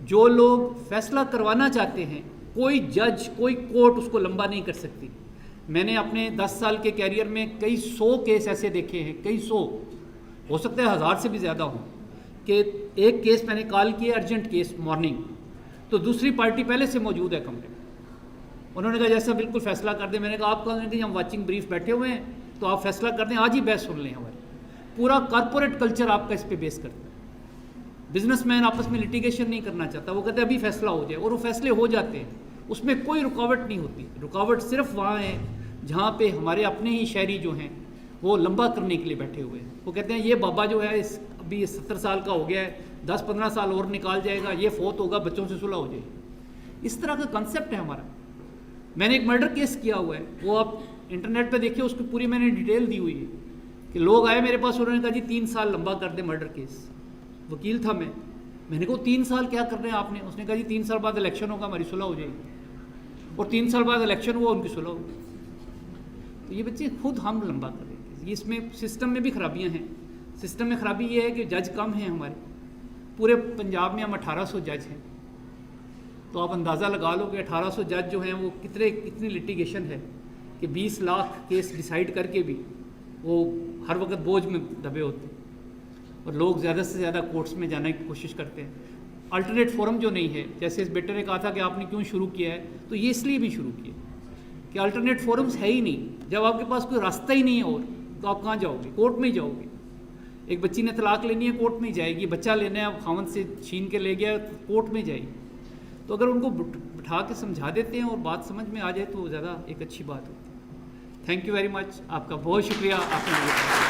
جو لوگ فیصلہ کروانا چاہتے ہیں, کوئی جج کوئی کورٹ اس کو لمبا نہیں کر سکتی. میں نے اپنے 10 سال کے کیریئر میں کئی 100 کیس ایسے دیکھے ہیں, کئی 100, ہو سکتا ہے 1000 سے بھی زیادہ ہوں, کہ ایک کیس میں نے کال کیا ارجنٹ کیس مارننگ, تو دوسری پارٹی پہلے سے موجود ہے کمرے میں. انہوں نے کہا جیسا بالکل فیصلہ کر دیں. میں نے کہا آپ کہاں کہ ہم واچنگ بریف بیٹھے ہوئے ہیں تو آپ فیصلہ کر دیں, آج ہی بحث سن لیں. ہمارے پورا کارپوریٹ کلچر آپ کا اس پہ بیس کرتا ہے. بزنس مین آپس میں لٹیگیشن نہیں کرنا چاہتا, وہ کہتے ہیں ابھی فیصلہ ہو جائے, اور وہ فیصلے ہو جاتے ہیں. اس میں کوئی رکاوٹ نہیں ہوتی. رکاوٹ صرف وہاں ہے جہاں پہ ہمارے اپنے ہی شہری جو ہیں وہ لمبا کرنے کے لیے بیٹھے ہوئے ہیں. وہ کہتے ہیں یہ بابا جو ہے ابھی 70 سال کا ہو گیا ہے, 10-15 سال اور نکال جائے گا, یہ فوت ہوگا, بچوں سے صلح ہو جائے گی. اس طرح کا کنسیپٹ ہے ہمارا. میں نے ایک مرڈر کیس کیا ہوا ہے, وہ آپ انٹرنیٹ پہ دیکھیے, اس کی پوری میں نے ڈیٹیل دی ہوئی ہے کہ لوگ آئے میرے پاس, انہوں نے کہا جی 3 سال لمبا کر دیں مرڈر کیس. وکیل تھا میں نے کہا 3 سال کیا کر رہے ہیں آپ نے؟ اس نے کہا جی 3 سال بعد الیکشن ہوگا, ہماری صلح ہو جائے گی. اور 3 سال بعد الیکشن ہوا, ان کی صلح ہوگی. تو یہ بچے خود ہم لمبا کر رہے ہیں. اس میں سسٹم میں بھی خرابیاں ہیں. سسٹم میں خرابی یہ ہے کہ جج کم ہیں ہمارے. پورے پنجاب میں ہم 1800 جج ہیں, تو آپ اندازہ لگا لو کہ 1800 جج جو ہیں وہ کتنی لٹیگیشن ہے کہ 20 لاکھ کیس ڈیسائیڈ کر کے بھی وہ ہر وقت بوجھ میں دبے ہوتے ہیں, اور لوگ زیادہ سے زیادہ کورٹس میں جانے کی کوشش کرتے ہیں. الٹرنیٹ فورم جو نہیں ہے, جیسے اس بیٹے نے کہا تھا کہ آپ نے کیوں شروع کیا ہے, تو یہ اس لیے بھی شروع کیا کہ الٹرنیٹ فورمز ہے ہی نہیں. جب آپ کے پاس کوئی راستہ ہی نہیں ہے اور, تو آپ کہاں جاؤ گے؟ کورٹ میں ہی جاؤ گے. ایک بچی نے طلاق لینی ہے, کورٹ میں ہی جائے گی. بچہ لینا ہے, خاوند سے چھین کے لے گیا, کورٹ میں جائے گی. تو اگر ان کو بٹھا کے سمجھا دیتے ہیں اور بات سمجھ میں آ جائے تو زیادہ ایک اچھی بات ہوتی ہے. تھینک یو ویری مچ, آپ کا بہت شکریہ. آپ نے